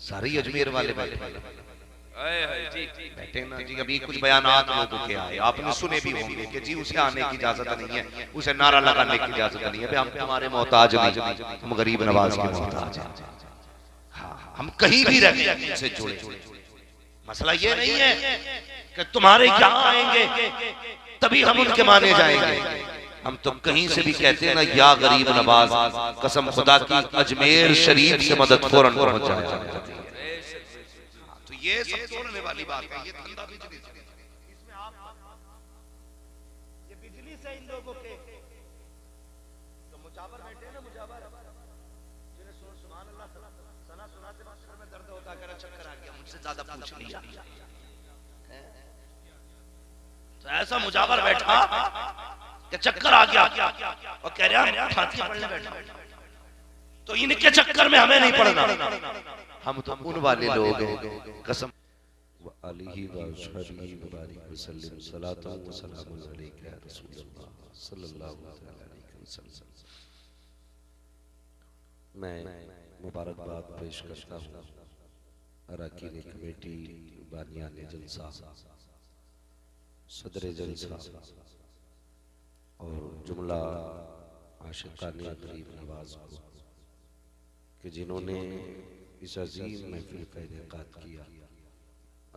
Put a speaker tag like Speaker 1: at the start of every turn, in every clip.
Speaker 1: सारे अजमेर वाले बैठे बैठे ना जी। अभी कुछ बयानात लोगों के आए, आपने सुने भी होंगे कि जी उसे आने की इजाजत नहीं है, उसे नारा लगाने की इजाजत नहीं है। हम तुम्हारे मोहताज नहीं, हम गरीब नवाज के मोहताज हैं। हाँ, हम कहीं भी रहे उनसे जुड़े। मसला ये नहीं है कि तुम्हारे यहाँ आएंगे तभी हम उनके माने जाएंगे। हम तो कहीं से भी कहते हैं ना, या गरीब नवाज, कसम खुदा की अजमेर शरीफ से मदद फौरन पहुंच जाए। तो ये सब तोड़ने वाली बात है। ये धंधा बिजली से, इसमें आप ये बिजली से इन लोगों के तो मुजावर बैठे हैं ना, मुजावर जिन्हें सुभान अल्लाह सना सुनाते वक्त सर में दर्द होता, कर चक्कर आ गया, मुझसे ज्यादा पूछ लिया। तो ऐसा मुजावर बैठा कि चक्कर आ गया और कह रहा फातिहा पढ़ने बैठा। तो इनके चक्कर में हमें नहीं पढ़ना, हम तो उन वाले लोग हैं। कसम अलैहि व अस्हाबिही व बारिक वसल्लम सलातो व सलामुन अलैका या रसूलल्लाह सल्लल्लाहु अलैहि वसल्लम। मैं मुबारकबाद पेश करता हूँ अरकान कमेटी, बानियान जलसा, सदर जलसा और जुमला आशिकाने गरीब नवाज को कि जिन्होंने इस अजीम महफिल का इनेकाद किया।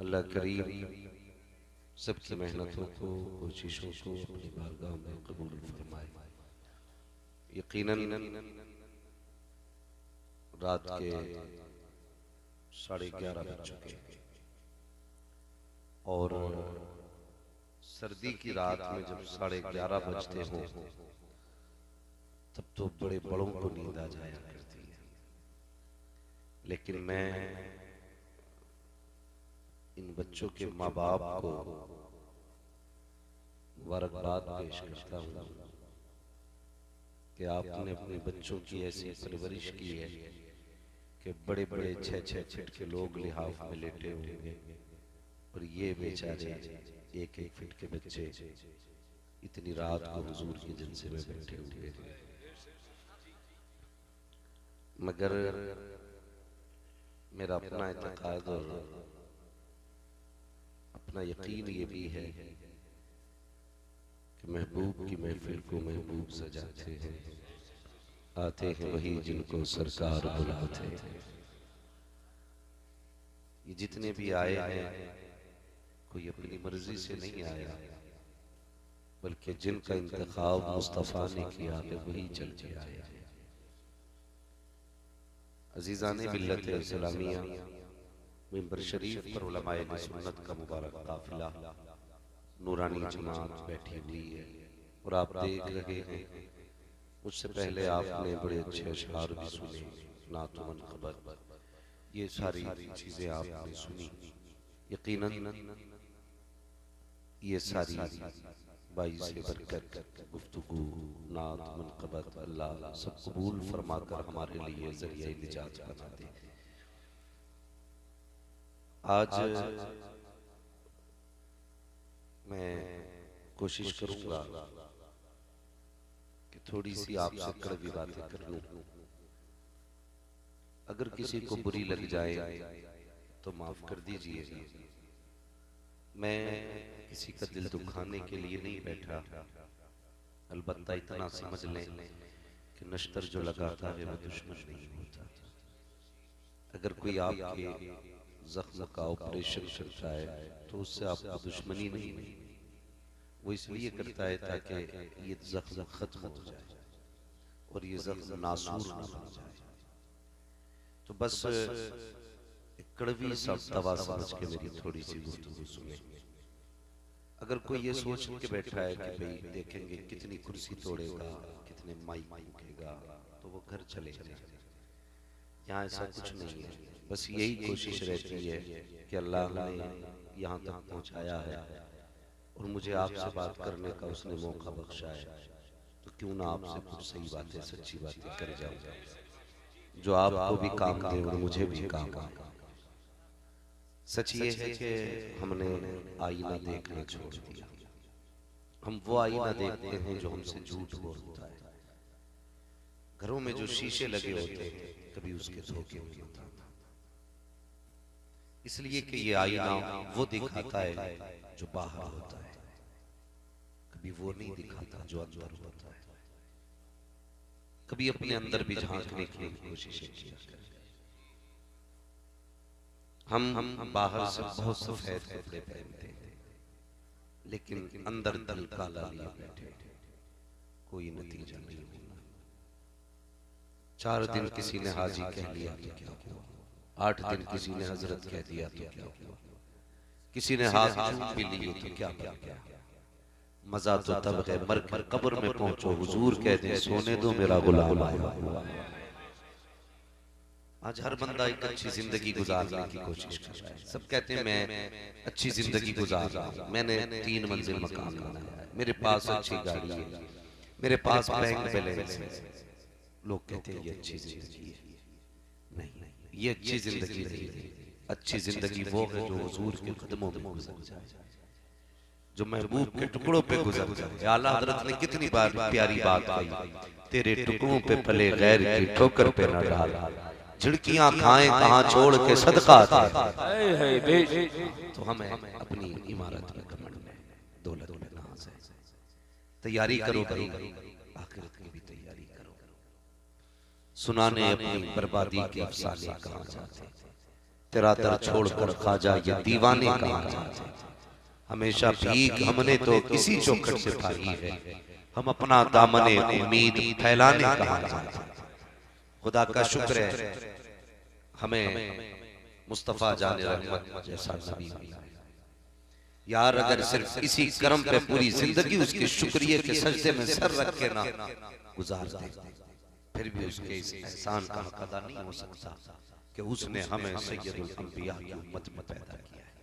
Speaker 1: अल्लाह करीम सबकी मेहनतों को, कोशिशों को अपनी बारगाह में कबूल फरमाए। यकीनन रात के 11:30 बज चुके और सर्दी की रात में जब 11:30 बजते हो तब तो बड़े बड़ों को नींद आ जाया करती है। लेकिन मैं इन बच्चों के माँ बाप को मुबारकबाद पेश करता हूँ कि आपने अपने बच्चों की ऐसी परवरिश की है कि बड़े बड़े 6-6 फीट के लोग लिहाफ में लेटे होंगे और ये बेचारे 1-1 फीट के बच्चे इतनी रात को हुजूर के जलसे में बैठे हुए हैं। मगर मेरा अपना इत्तेकाद और अपना यकीन ये भी है कि महबूब की महफिल को महबूब सजाते हैं, आते हैं वही जिनको सरकार बुलाते हैं। ये जितने भी आए हैं कोई अपनी मर्जी से नहीं आया, बल्कि जिनका इंतखाब मुस्तफा ने किया है वही चल के आए। अजीज़ाने मिल्लत इस्लामिया, मिंबर शरीफ पर उलमाए सुन्नत का मुबारक काफिला, नूरानी जमात बैठी हुई है और आप देख रहे हैं मुझसे पहले आपने बड़े अच्छे अशआर भी सुने, नात व मनक़बत, ये सारी चीजें आपने सुनी। यकीनन ये सारी बाइसे बरकत गुफ्तगू, नात, मनक़बत अल्लाह सब कबूल फरमाकर हमारे लिए ज़रिया निजात बना दे। आज मैं कोशिश करूंगा कि थोड़ी सी आपसे कड़वी बातें कर लूं। अगर किसी को बुरी लग जाए तो माफ कर दीजिए। मैं किसी का दिल दुखाने के लिए नहीं बैठा, अलबत्ता इतना समझ लें कि नश्तर जो लगाता है वो दुश्मन नहीं होता। अगर कोई आपके जख्म का ऑपरेशन करता है तो उससे आपको दुश्मनी नहीं, वो इसलिए करता है ताकि ये जख्म खत्म हो जाए और ये जख्म नासूर ना बन जाए। तो बस एक कड़वी सा दवा समझ के मेरी थोड़ी सी गुफ्तगू सुने। अगर कोई ये सोच के बैठा है कि भाई देखेंगे कितनी कुर्सी तोड़ेगा, कितने माइक फूकेगा, तो वो घर चले जाए। यहाँ ऐसा कुछ नहीं है। बस यही कोशिश रहती है कि अल्लाह ने यहाँ तक पहुँचाया है और मुझे आपसे बात करने का उसने मौका बख्शा है, तो क्यों ना आपसे कुछ सही बातें, सच्ची बातें कर जाऊँ जो आपको भी काम दे और मुझे भी काम आए। सच ये है कि हमने आईना देखना छोड़ दिया। हम वो आईना देखते हैं जो हमसे झूठ बोलता है। घरों में जो शीशे लगे होते हैं कभी उसके धोखे में मत आना। इसलिए कि ये आईना वो दिखाता है जो बाहर होता है, कभी वो नहीं दिखाता जो अंदर होता है। कभी अपने अंदर भी झांकने की कोशिश किया करें। हम बाहर से बहुत सफेद कपड़े पहनते हैं, लेकिन अंदर दिल काला लिए बैठे, कोई नतीजा नहीं होना। 4 दिन किसी ने हाजी कह लिया तो क्या हुआ, 8 दिन किसी ने हजरत कह दिया तो क्या हुआ, किसी ने हाथ चूम भी लिए तो क्या बन गया। मजा तो तब है मर कर कब्र में पहुंचो, हुजूर कहते हैं सोने दो मेरा गुलाम आया हुआ। आज हर बंदा एक अच्छी जिंदगी गुजारने की कोशिश कर रहा है। सब कहते हैं मैं अच्छी जिंदगी गुजार रहा हूं, मैंने 3 मंजिल मकान बनाया है, मेरे पास अच्छी गाड़ी है, मेरे पास बैंक बैलेंस है। लोग कहते हैं ये अच्छी जिंदगी है। नहीं, ये अच्छी जिंदगी नहीं है। अच्छी जिंदगी वो है जो हुजूर के कदमों में गुजर जाए, जो महबूब के टुकड़ों पे गुजर जाए। आला हजरत ने कितनी बार प्यारी बात कही, तेरे टुकड़ों पे पले गैर की ठोकर पे न डाल, झिड़कियां खाएं कहां छोड़ के सदका है। तो हमें अपनी इमारत में घमंड है, दौलत में नाज है। तैयारी करो भाई, आखिरत की भी तैयारी करो। सुनाने अपनी बर्बादी के अफसाने कहां जाते, तेरा दर छोड़कर ख्वाजा ये दीवाने कहां जाते। हमेशा भीख हमने तो इसी चौखट से पाई है, हम अपना दामने उम्मीद फैलाने कहां जाते। खुदा का शुक्र है हमें मुस्तफा जाने रहमत जैसा नबी मिला है। यार अगर सिर्फ इसी कर्म पे पूरी जिंदगी उसके शुक्रिया के सजदे में सर रख के ना गुजार दे, फिर भी उसके इस एहसान का हक अदा नहीं हो सकता कि उसने हमें सैयदुल अंबिया की उम्मत में पैदा किया है।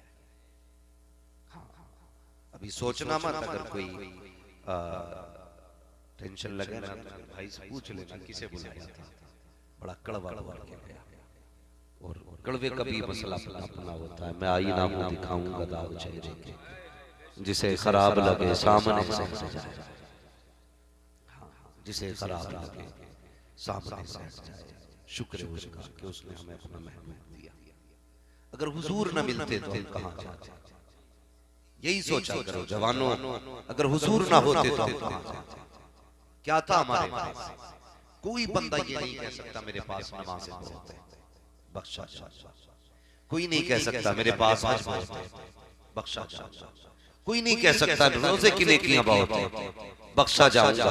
Speaker 1: अभी सोचना मत, अगर कोई टेंशन लगे ना तो भाई से पूछ लेना किसे बुलाया था, बड़ा कड़वा बोल के गया। और कड़वे का भी मसला अपना होता है। मैं आईना मुंह दिखाऊंगा दाग चेहरे के, जिसे खराब लगे सामने से हट जाए, जिसे खराब लगे सामने से हट जाए। शुक्र है उसका कि उसने हमें अपना महबूब दिया। अगर हुजूर न मिलते तो हम कहां जाते। यही सोचा करो जवानों, अगर हुजूर ना होते तो हम कहां जाते। क्या था हमारे पास? कोई बंदा ये नहीं कह सकता मेरे पास नमाज़ें बहुत है, बख्शा जा। कोई नहीं कह सकता मेरे पास हज बहुत है, बख्शा जा। कोई नहीं कह सकता रोजे की नेकियां बहुत है, बख्शा जाऊंगा।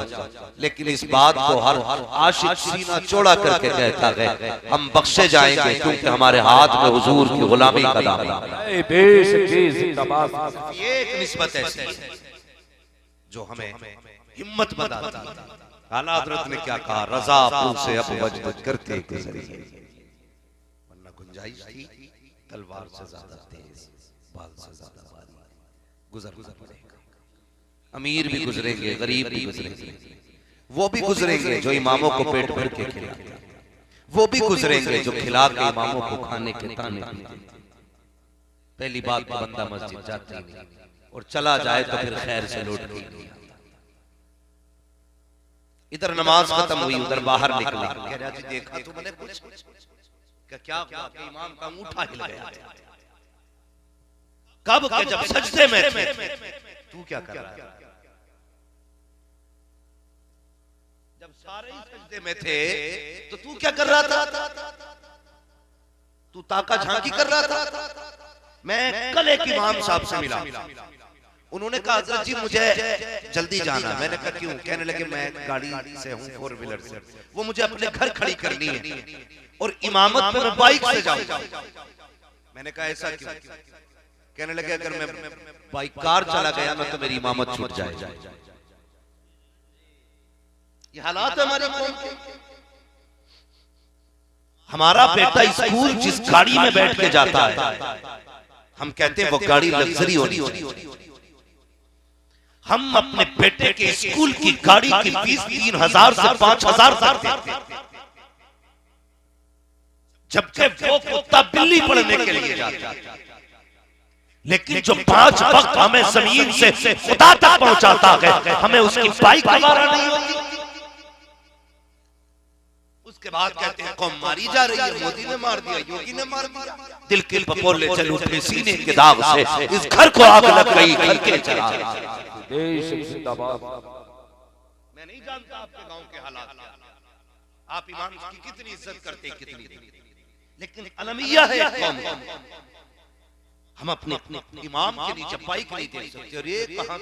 Speaker 1: लेकिन इस बात को हर आशिक सीना चौड़ा करके कहता है हम बख्शे जाएंगे, क्योंकि हमारे हाथ में हुजूर की गुलामी का दामन है। ये एक निस्बत ऐसी है जो हमें हिम्मत बताती है। आला हज़रत ने क्या कहा, रज़ा पुल से अब वजद करते गुजरिए, वरना गुंजाइश थी तलवार से ज्यादा तेज, बाल से ज्यादा बारीक, गुजरना पड़ेगा। अमीर भी गुजरेंगे, गरीब भी गुजरेंगे, वो भी गुजरेंगे जो इमामों को पेट भर के खिलाते, वो भी गुजरेंगे जो खिला के इमामों को खाने के ताने देते। पहली बात तो बंदा मस्जिद जाता ही नहीं, और चला जाए तो फिर खैर से लौट के नहीं आता। इधर नमाज खत्म हुई, उधर बाहर निकला, देखा तो मैंने कुछ क्या हुआ कि इमाम का अंगूठा हिल गया। कब के जब सजदे में थे। तू क्या कर रहा है? जब सारे ही सजदे में थे तो तू क्या कर रहा था? तू ताका झांकी कर रहा था। मैं कल एक इमाम साहब से मिला, उन्होंने कहा हज़रत जी मुझे जल्दी जाना। मैंने कहा क्यों? कहने लगे मैं गाड़ी से हूँ, 4 व्हीलर से, वो मुझे अपने घर खड़ी करनी है और इमामत पे मैं बाइक से जाऊंगा। मैंने कहा ऐसा क्यों? कहने लगे अगर मैं बाइक कार चला गया ना तो मेरी इमामत छूट जाए। ये हालात है हमारे कौम के। हमारा बेटा स्कूल जिस गाड़ी में बैठ के जाता है, हम कहते हैं वो गाड़ी लग्जरी होनी चाहिए। हम अपने बेटे के स्कूल की गाड़ी की फीस 3000 से 5000 करते, जबकि वो कुत्ता बिल्ली पढ़ने के लिए जाता है। लेकिन जो 5 वक्त हमें जमीन से खुदा तक पहुंचाता है, हमें उसकी बाइक हमारा नहीं होती। उसके बाद कहते हैं कौम मारी जा रही है, मोदी ने मार दिया, योगी ने मार दिया। दिल के पपोले जल उठे सीने के दाग से, इस घर को आग लग गई घर के चिराग।
Speaker 2: देश जिंदाबाद।
Speaker 1: मैं नहीं जानता आपके गांव के हालात, आप इमाम की कितनी इज्जत करते कितनी, लेकिन अलमिया है कौम। हम अपने इमाम के नीचे पाइक नहीं दे सकते। और ये कहां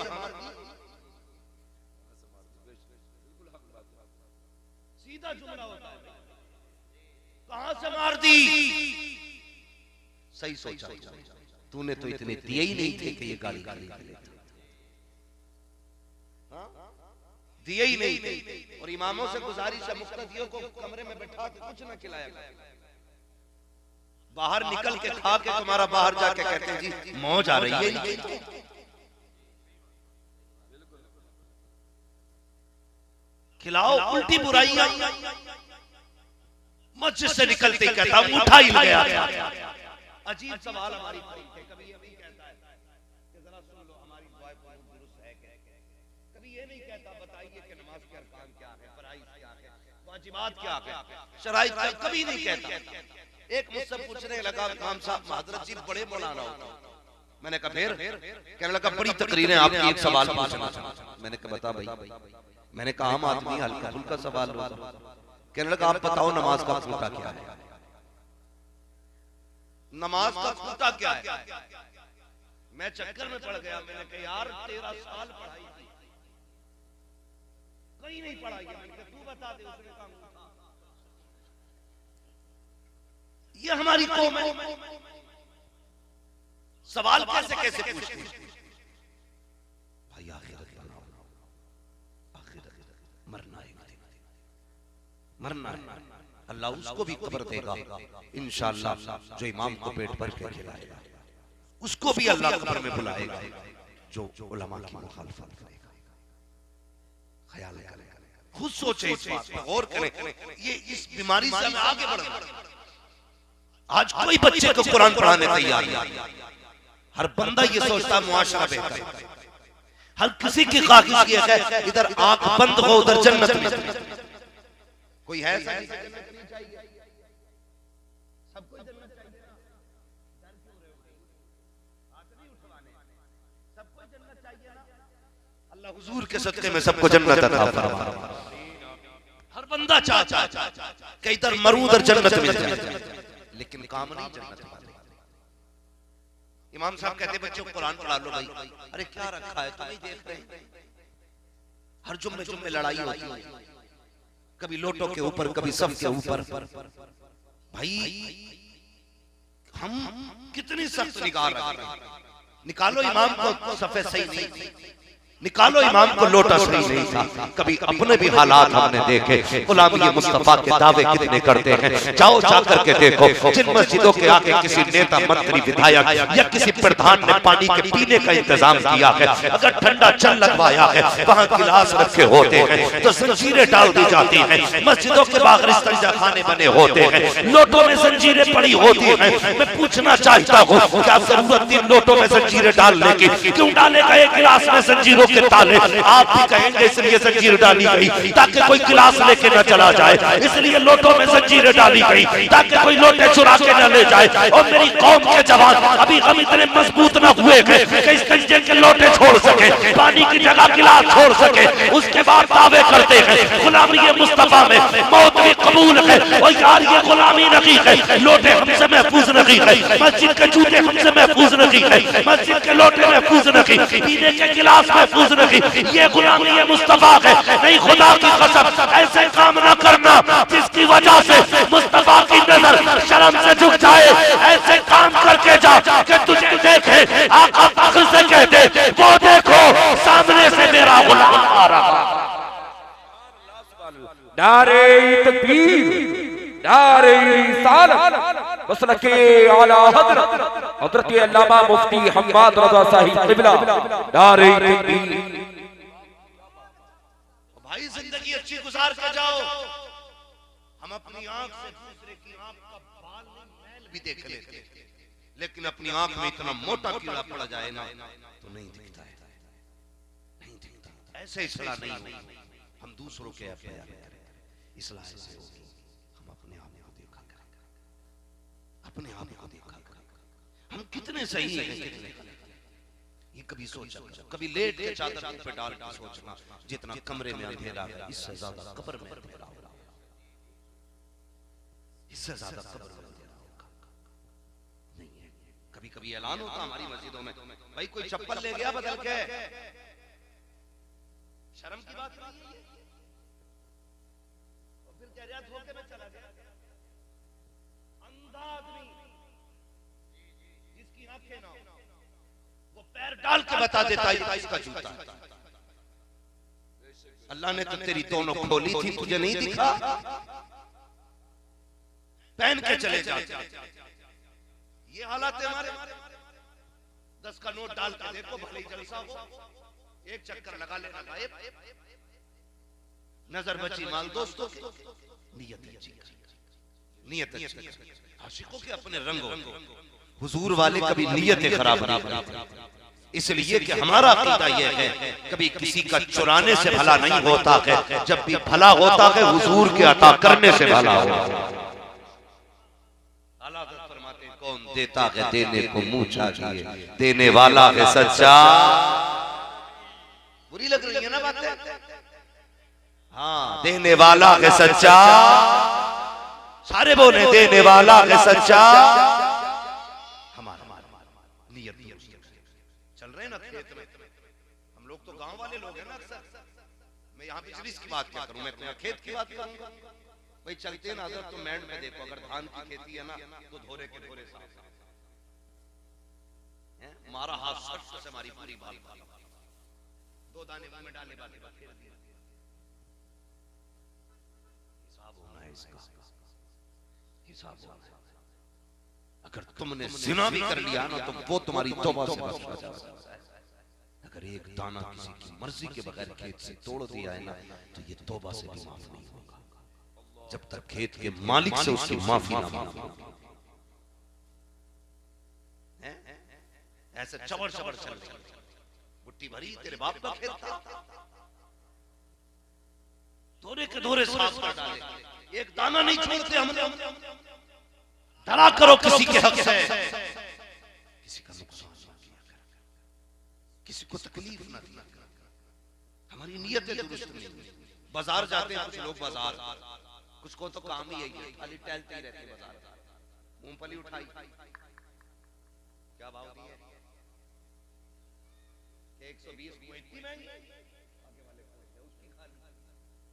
Speaker 1: सीधा जुमला होता है, कहां से मार दी। सही सोचा, तूने तो इतने दिए ही नहीं थे कि ये गाड़ी खरीद ले, दिए ही नहीं थे। और इमामों से गुजारिश है मुक्तदियों को कमरे में बैठा के कुछ न खिलाया, बाहर निकल के खा के तुम्हारा बाहर जाके कहते हैं जी मौज आ रही है। खिलाओ, उल्टी बुराइयां। मस्जिद से निकलते ही कहता उठा ही गया। अजीब सवाल हमारी कभी ये नहीं कहता है कि जरा सुन लो हमारी दुआ दुरुस्त है क्या, कभी ये नहीं कहता बताइए कि नमाज के अरकान क्या है, फराइज क्या है, वाजिबात क्या है, शराइत क्या, कभी नहीं कहता। एक मुझसे पूछने लगा इमाम साहब हजरत जी बड़े मौलाना हो, मैंने कहा फिर, कहने लगा बड़ी तकरीरें आपकी, एक सवाल पूछना। मैंने कहा बता भाई। मैंने कहा आम आदमी हल्का फुल्का सवाल हो। कहने लगा आप बताओ नमाज का खूंटा क्या है, नमाज का खूंटा क्या है। मैं चक्कर में पड़ गया। मैंने कहा यार 13 साल पढ़ाई थी, कहीं नहीं पढ़ाई है। मैंने कहा तू बता दे। उसने कहा ये हमारी कौम है, सवाल कैसे कैसे पूछते हैं भाई। आखिरत बनाओ, आखिरत मरना है, मरना है। अल्लाह उसको भी कब्र देगा इंशाअल्लाह, जो इमाम को पेट भर के खिलाएगा। उसको भी अल्लाह कब्र में बुलाएगा जो उलमा की मुखालफत करेगा। ख्याल करें, खुद सोचे, इस बात पर गौर करें। ये इस बीमारी से हमें आगे बढ़ना। आज कोई बच्चे को कुरान पढ़ाने तैयार नहीं। हर बंदा ये सोचता मुआशरा बेहतर है। हर किसी की ख्वाहिश ये है इधर आंख बंद हो उधर जन्नत में। कोई है ऐसा? सबको जन्नत चाहिए। सबको जन्नत चाहिए ना। अल्लाह हुजूर के सदके में सबको जन्नत अता फरमाए। हर बंदा चाहता है कि इधर मरूं उधर जन्नत मिल जाए, लेकिन काम नहीं जन्नत वाले। इमाम साहब कहते बच्चों को कुरान पढ़ा लो भाई। अरे क्या रखा है, तुम नहीं देख रहे? हर जुम्मे जुम्मे लड़ाई होती है, कभी लोटों के ऊपर, कभी सब के ऊपर। भाई हम कितनी सख्त निगाह रख रहे हैं। निकालो इमाम को सफे सही नहीं, निकालो इमाम को लोटा सही नहीं था। कभी अपने भी हालात हमने देखे। गुलामी मुस्तफा के दावे कितने करते हैं। जाओ जाकर के देखो जिन मस्जिदों के आगे किसी नेता, मंत्री, विधायक या किसी प्रधान ने पानी के पीने का इंतजाम किया है, अगर ठंडा चल लगवाया है, वहाँ गिलास रखे होते हैं तो जंजीरें डाल दी जाती हैं। मस्जिदों के बाहर इस्तिंजा खाने बने होते हैं, लोटों में जंजीरें पड़ी होती हैं। मैं पूछना चाहता हूँ क्या जरूरत थी लोटों में जंजीरें डालने की? क्यों डाले गए गिलास में जंजीरों के ताले? आप भी कहेंगे इसलिए जंजीर डाली गई ताकि कोई गिलास लेके न चला जाए, इसलिए लोटों में जंजीरें डाली गई ताकि कोई लोटे चुरा के न ले जाए। और मेरी कौम के जवान अभी हम इतने मजबूत न हुए कि इस तंजे के लोटे छोड़ सके, पानी की जगह गिलास छोड़ सके। उसके बाद दावे करते हैं गुलामी मुस्तफा में मौत भी कबूल है। और यार ये गुलामी नहीं है, लोटे हमसे महफूज नहीं है, मस्जिद के जूते हमसे महफूज नहीं है, मस्जिद के लोटे महफूज नहीं, पीने के गिलास महफूज नहीं। ये गुलामी मुस्तफा है। नहीं, खुदा की कसम ऐसे काम न करना जिसकी वजह से मुस्तफा की नजर शर्म से झुक जाए। ऐसे काम करके जा कि तुझे देखे आका फख्र से कहते वो देखो सामने से मेरा गुलाम आ रहा।
Speaker 2: नारे तकबीर, नारे रिसालत, मसलके आला हज़रत हज़रत अल्लामा मुफ्ती हम्माद रज़ा साहिब क़िबला। नारे तकबीर।
Speaker 1: भाई जिंदगी अच्छी गुजार कर जाओ। हम अपनी आंख से दूसरे की आंख का बाल मैल भी देख लेते, लेकिन अपनी आंख में इतना मोटा कीड़ा पड़ जाए ना तो नहीं दिखता है, नहीं दिखता। ऐसे इसलाह नहीं होगी। हम दूसरों के एफआईआर करें, इसलाह ऐसे होगी हम अपने आप को देखा करें, अपने आप को देखा करें। सही है, कितने ये कभी सोचा, कभी लेट के चादर पे डाल के सोचना, जितना कमरे में अंधेरा है इससे ज्यादा कब्र में अंधेरा होगा, इससे ज्यादा कब्र में अंधेरा होगा। नहीं है, कभी कभी ऐलान होता हमारी मस्जिदों में, भाई कोई चप्पल ले गया बदल के, शर्म की बात नहीं है, और फिर कह रहा धोखे में चला गया। अंधा आदमी जिसकी आंखें ना हो, वो पैर डाल के बता देता है इसका जूता। अल्लाह ने तो तेरी दोनों खोली थी, तुझे नहीं दिखा, पहन के चले जा। ये हालात है हमारे। 10 का नोट डाल के देखो, भले ही जलसा हो, एक चक्कर लगा लेना गायब, नजर बची माल दोस्तों की, नियत अच्छी, नियत अच्छी। आशिकों के अपने रंगों, हुजूर वाले कभी नियतें खराब नहीं करते, इसलिए कि हमारा अकीदा यह है कभी किसी का चुराने से भला नहीं होता है, जब भी भला होता है हुजूर के अता करने से भला होता है। अल्लाह फरमाते हैं, कौन देता है देने को मुंह चाहिए, देने वाला है सच्चा। बुरी लग रही है ना बातें? हाँ, देने वाला है सच्चा, सारे बोले देने वाला है सच्चा। हमारा नियत चल रहे ना खेत में, हम लोग तो गांव वाले लोग हैं ना अक्सर। मैं यहाँ बिजनेस की बात क्या करूं, मैं तो खेत की बात करूंगा। भाई चलते ना अगर तो मैंड में देखो, अगर धान की खेती है ना तो धोरे के धोरे साफ मारा हाथ सर्फ से हमारी पूरी बाल, 2 दाने में डालने वाले हिसाब होना है इसका, हिसाब होना है। अगर तुमने ज़िना भी कर लिया ना तो वो तुम्हारी तौबा से बच जाएगा। अगर एक दाना किसी की मर्जी के बगैर खेत से तोड़ दिया है ना तो ये तौबा से भी माफ नहीं होगा, जब तक खेत के मालिक से उसकी माफी ना मांगो। ऐसे चबर चबर चल, बुट्टी भरी तेरे बाप का खेत था, धोरे के धोरे साफ कर डाले, एक दाना नहीं छोड़ते हमने। डरा करो किसी के हक से, किसी का नुकसान ना किया कर, किसी को तकलीफ ना दिया कर, हमारी नीयतें दुरुस्त नहीं। बाजार जाते हैं कुछ लोग, बाजार कुछ को तो काम ही यही है, खाली टहलते ही रहते हैं बाजार। मूंगफली उठाई, क्या भाव दिए? 120 को इतनी महंगी, आगे वाले उसकी खाली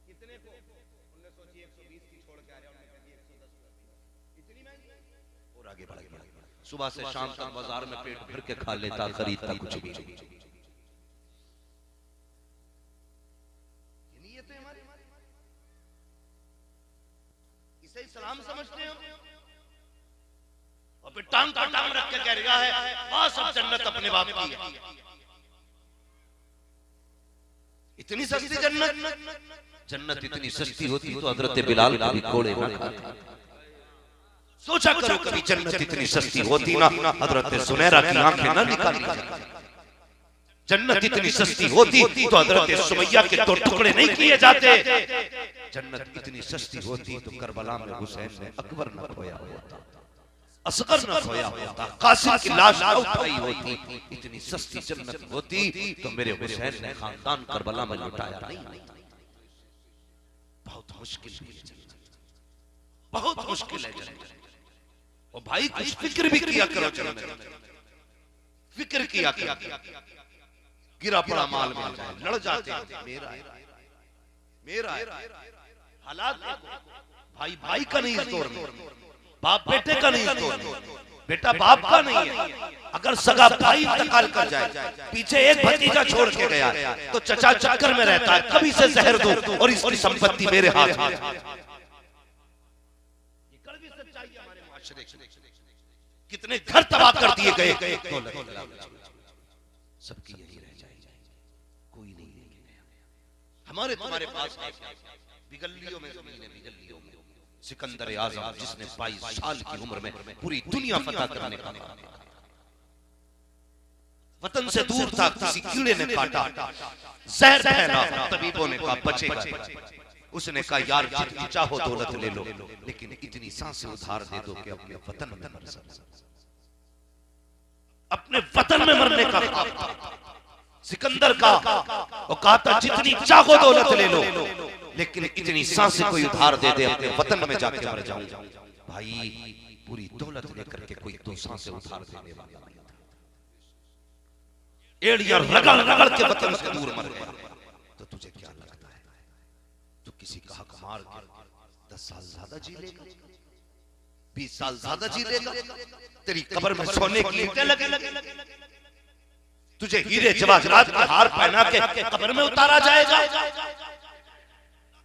Speaker 1: कितने को? उन्होंने सोची 120 की छोड़ के आ रहे, उन्होंने कहा 110 इतनी महंगी, और आगे बढ़ गया। सुबह से शाम तक बाजार में पेट भर के खा लेता, खरीदता कुछ भी। ये नियतें हमारी, इसे इस्लाम समझते हो? और फिर टांग का टांग रख के कह रहा है बस अब जन्नत अपने बाप की है। इतनी सस्ती जन्नत, जन्नत इतनी सस्ती होती तो हजरत बिलाल कभी कोड़े ना खाते। सोचा करो कभी जन्नत इतनी सस्ती होती ना हजरत सुनैरा की आंखें ना निकाली जाती। जन्नत इतनी सस्ती होती तो हजरत सुमैया के 2 टुकड़े नहीं किए जाते। जन्नत इतनी सस्ती होती तो करबला में हुसैन ने अकबर न खोया होता, असगर न खोया होता, कासिम की लाश न उठाई होती। इतनी सस्ती जन्नत होती तो मेरे हुसैन ने खानदान करबला में लुटाया नहीं। बहुत मुश्किल है, बहुत मुश्किल है जन्नत। और भाई कुछ फिक्र भी किया करो जन्नत, फिक्र किया करो। गिरा पड़ा माल मिल जाए, लड़ जाते हैं, मेरा है, मेरा है। हालात देखो, भाई भाई का नहीं तोड़ना, बाप बेटे का नहीं तोड़ना, बेटा बाप का नहीं है। अगर सगा भाई इंतकाल कर जाए, पीछे एक भतीजा छोड़ के गया तो चचा चक्कर में रहता है, कभी से जहर दो और इसकी संपत्ति मेरे हाथ में। ये कड़वी सच्चाई है हमारे माशरे की। कितने घर तबाह कर दिए गए, सबकी यही रह जाएगी, कोई नहीं लेंगे। हमारे तुम्हारे पास बिगलियों में जमीनें, बिगलियों में सिकंदर आजम जिसने 22 साल की उम्र में पूरी दुनिया फतह करने का काम किया, वतन से दूर था, किसी कीड़े ने काटा, जहर फैला, तबीबों ने कहा बचेगा। उसने कहा यार जितनी चाहो दौलत ले लो, लेकिन इतनी सांसें उधार दे दो कि अपने वतन में मर जाओ। अपने वतन में मरने का ख्वाब था। सिकंदर का वो कहा था जितनी चाहो दौलत ले लो, लेकिन इतनी सांसें कोई उधार दे दे, अपने वतन में जाके मर जाऊं। भाई पूरी दौलत लेकर के कोई 2 सांसें उधार देने वाला नहीं था। एड़ियां रगड़ रगड़ के वतन से दूर मर गया। तो तुझे क्या लगता है तू किसी का हक मार के 10 साल ज्यादा जी लेगा, 20 साल ज्यादा जी लेगा? तेरी कब्र में सोने की ईंटें लगे, तुझे हीरे जवाहरात के हार पहना के कब्र में उतारा जाएगा।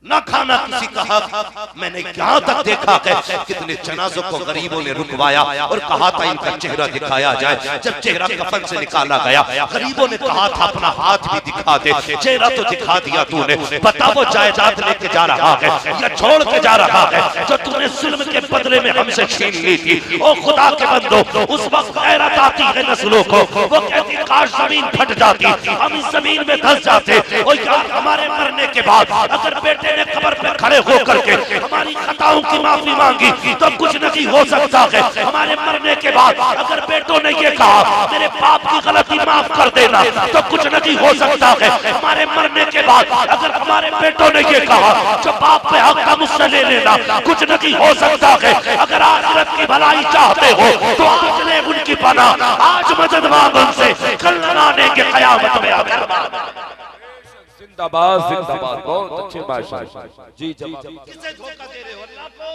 Speaker 1: ना खाना किसी का हक। मैंने यहां तक देखा है कितने जनाजों को गरीबों ने रुकवाया और कहा था इनका चेहरा दिखाया जाए। जब चेहरा कफन से निकाला गया, गरीबों ने कहा था अपना हाथ भी दिखा दे, चेहरा तो दिखा दिया तूने, बता वो जायदाद लेके जा रहा है या छोड़ के जा रहा है जो तूने जुल्म के बदले में हमसे छीन ली थी। ओ खुदा के बंदो, उस वक्त गैरत आती है नस्लों को, वो कहती काश जमीन फट जाती, हम इस जमीन में धंस जाते। और यार हमारे मरने के बाद अगर बेटे ने कब्र पे खड़े होकर के हमारी खताओं की माफी मांगी तो कुछ नहीं हो सकता है। हमारे मरने के बाद अगर बेटों ने ये कहा मेरे बाप की गलती माफ कर देना तो कुछ नहीं हो सकता है। हमारे मरने के बाद अगर हमारे बेटों ने ये कहा जो बाप पे हक था मुझसे ले लेना, कुछ नहीं हो सकता है। अगर आखिरत की भलाई चाहते हो तो आज ले उनकी पनाह, आज मदद मांग उनसे, कल आने के कयामत में आकर।
Speaker 2: जिंदाबाद जिंदाबाद, बहुत अच्छे माशाअल्लाह जी।
Speaker 1: किसे धोखा दे रहे हो अल्लाह को?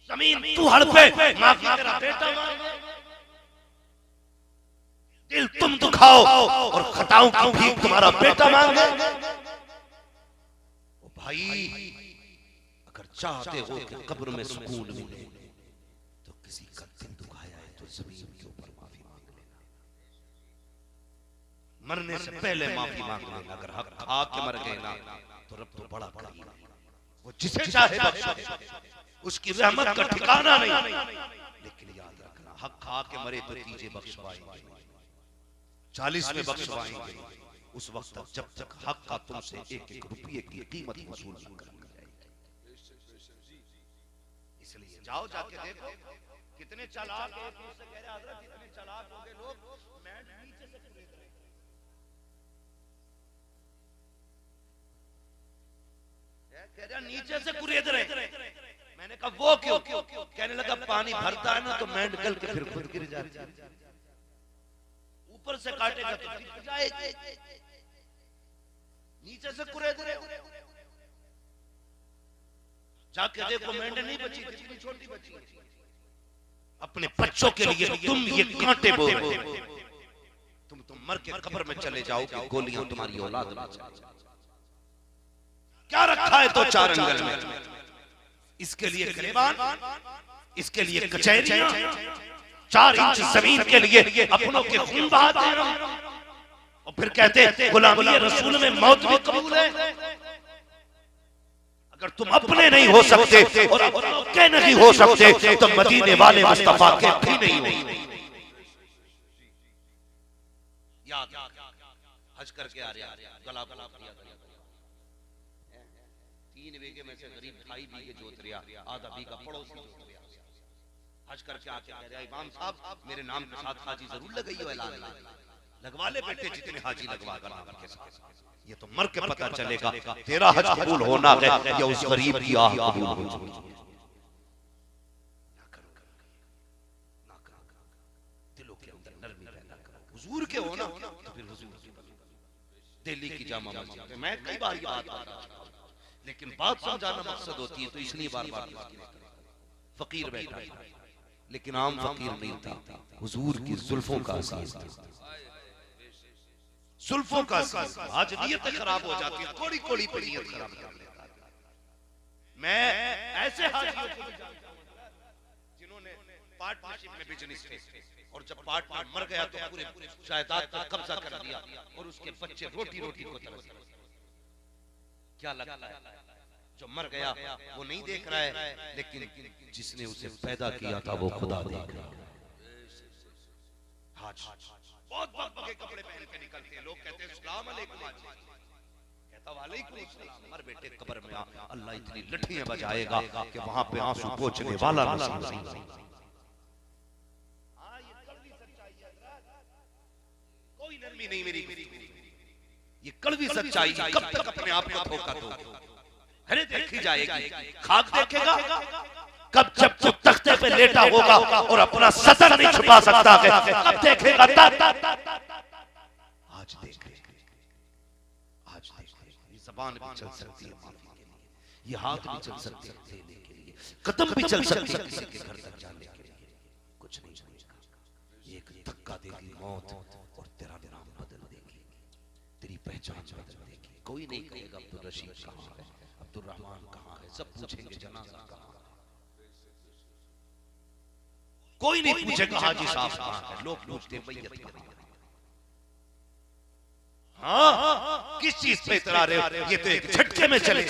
Speaker 1: जमीन तू हड़पे, माफी तेरा बेटा मांगे, दिल तुम दुखाओ और खताओं की भीख तुम्हारा बेटा मांगे। ओ भाई अगर चाहते हो कि कब्र में सुकून मिले तो किसी का दिल दुखाया है तो जमीन के ऊपर माफी मांग लेना। मरने से पहले माफी मांग लेना। अगर हक खा के मर गए ना तो रब तो बड़ा करीब है, वो जिसे चाहे बख्शे, उसकी रहमत का ठिकाना नहीं। लेकिन याद रखना हक खा के मरे तो कीजिए बख्शवाएंगे, 40 में बख्शवाएंगे, उस वक्त तक जब तक हक का तुमसे 1-1 रुपये की कीमत वसूल न कर ली जाएगी। इसलिए जाओ जाके देखो कितने चालाक हैं। मुझसे कह रहे हजरत इतने चालाक हो गए लोग, मैट नीचे से कुरेद रहे, कह रहा नीचे से कुरेद रहे। मैंने कहा वो क्यों? कहने लगा पानी भरता है ना तो मैट गल के फिर खुद गिर जाती है, ऊपर से काटेगा तो गिर जाएगी, नीचे से कुरेद रहे। जाके देखो मेंढे नहीं बची, कितनी छोटी बची। अपने बच्चों के लिए तुम ये कांटे बो, तुम मर के कब्र में चले जाओगे, गोलियां तुम्हारी औलाद में चली। क्या रखा है तो 4 अंगल में? इसके लिए गरीबान, इसके लिए कचहरियां, 4 इंच जमीन के लिए अपनों के खून बहाते हैं और फिर कहते गुलामी रसूल में मौत भी कबूल है। अगर तुम अपने नहीं हो सकते और अपनों के नहीं हो सकते तो मदीने वाले मुस्तफा के भी नहीं हो। याद हज करके आ रहा गला गला 3 बीघे में से गरीब 2.5 बीघे जोत रहा, आधा बीघा पड़ोसी जोत रहा। हज करके आके कह रहा इमाम साहब मेरे नाम के साथ हाजी जरूर लगाइयो, ऐलान लगवा ले बेटे जितने हाजी लगवागा नाम के साथ। ये तो मर के पता चलेगा तेरा हज कबूल होना है या उस गरीब की आह कबूल हो जाएगी। ना करो, दिलों के अंदर नरमी पैदा करो। हुजूर के होना तो फिर हुजूर दिल्ली की जामा मस्जिद मैं कई बार ये बात बता रहा हूं, लेकिन बात समझाना मकसद होती है तो इसलिए बार-बार फकीर बैठा था, लेकिन आम फकीर नहीं था, हुजूर की जुल्फों का असर था। जुल्फों का असर, आज नियत खराब हो जाती है, कोड़ी कोड़ी पे नियत खराब कर लेता है। मैं ऐसे हाजियों को भी जानता हूं जिन्होंने पार्टनरशिप में बिजनेस किया और जब पार्टनर मर गया तो पूरे जायदाद पर कब्जा कर लिया और उसके बच्चे रोटी रोटी को तरस गए। क्या लगता है जो मर गया वो नहीं देख रहा है, लेकिन जिसने उसे पैदा किया था वो खुदा देख रहा है। बहुत बड़े कपड़े पहन के निकलते हैं, लोग कहते हैं अस्सलाम वालेकुम, आज कहता वालेकुम अस्सलाम। मर बेटे कब्र में अल्लाह इतनी लठियां बजाएगा कि वहां पे आंसू पोंछने वाला नसीब नहीं। आज भी नहीं मेरी गुफ्तगू। ये कड़वी सच्चाई कब तक अपने आप को धोखा दो? अरे देखी जाएगी, खाक देखेगा कब, जब तू तख्ते पे लेटा होगा और अपना सतर नहीं छुपा सकता है, कब देखेगा? आज देख, आज देख, ये जबान भी चल सकती है माफी के लिए, ये हाथ भी चल सकते हैं देने के लिए, कदम भी चल सकते हैं किसी के घर तक जाने के लिए। कुछ नहीं होगा, एक धक्का देगी मौत और तेरा नाम बदल देगी, तेरी पहचान बदल देगी। कोई नहीं कहेगा अब्दुल रशीद कहाँ है, अब्दुल रहमान कहाँ है, सब पूछेंगे जनाजा कहाँ है। कोई नहीं पूछेगा हाजी साहब कहाँ है, लोग पूछते मैयत कहाँ है। हाँ, किस चीज पे इतरा रहे हो? ये तो एक झटके में चले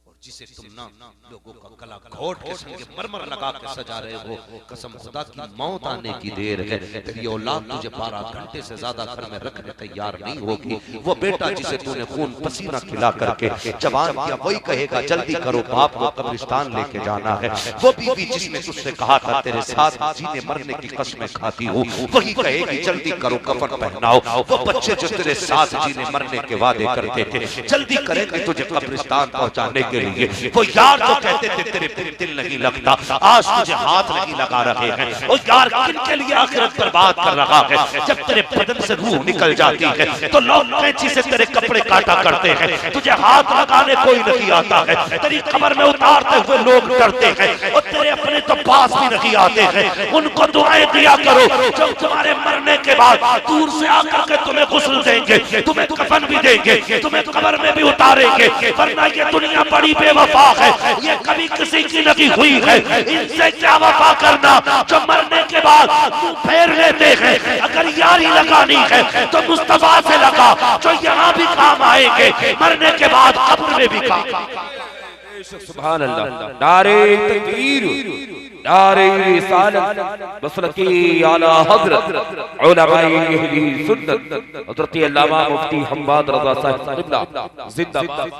Speaker 1: और जिसे तुम ना लोगों का गला घोट के संगे मरमर लगा के सजा रहे हो, कसम खुदा की मौत आने की देर है। तेरी औलाद तुझे 12 घंटे से ज्यादा घर में रखने तैयार नहीं होगी। वो बेटा जिसे तूने खून पसीना खिला करके जवान किया, वही कहेगा जल्दी करो बाप को कब्रिस्तान लेके जाना है। वो बीवी जिसने तुझसे कहा था तेरे साथ जीने मरने की कसमें खाती हूँ, वही कहेगी जल्दी करो कफन पहनाओ। वो बच्चे जो तेरे साथ जीने मरने के वादे करते थे, जल्दी करेंगे तुझे कब्रिस्तान पहुंचाने के लिए। वो यार जो कहते थे तेरे दिल नहीं लगता, आज तुझे हाथ नहीं लगा रहे हैं। वो यार किनके लिए आखिरत बर्बाद कर रहा है? जब तेरे बदन से रूह निकल जाती है तो लोग कैंची से तेरे कपड़े काटा करते हैं, तुझे हाथ लगाने कोई नहीं आता है। तेरी कब्र में उतारते हुए लोग डरते हैं और तेरे अपने तो पास भी नहीं आते हैं। उनको दुआएं दिया करो जो तुम्हारे मरने के बाद दूर से आकर के तुम्हें गुस्ल देंगे, तुम्हें कफन भी देंगे, तुम्हें कब्र में भी उतारेंगे। वरना ये दुनिया बड़ी बेवफा है, ये कभी किसी की नहीं हुई है। इनसे क्या वफा करना जो मरने के बाद मुंह फेर लेते हैं। अगर यारी लगानी है तो मुस्तफा से लगा, जो यहाँ भी काम आएंगे, मरने के बाद कब्र में भी काम।
Speaker 2: सुभान अल्लाह। नारे तकबीर, नारे रिसालत, मसलकी आला हज़रत उलमाए अहले सुन्नत हज़रत अल्लामा मुफ्ती हम्माद रज़ा साहिब जिंदाबाद।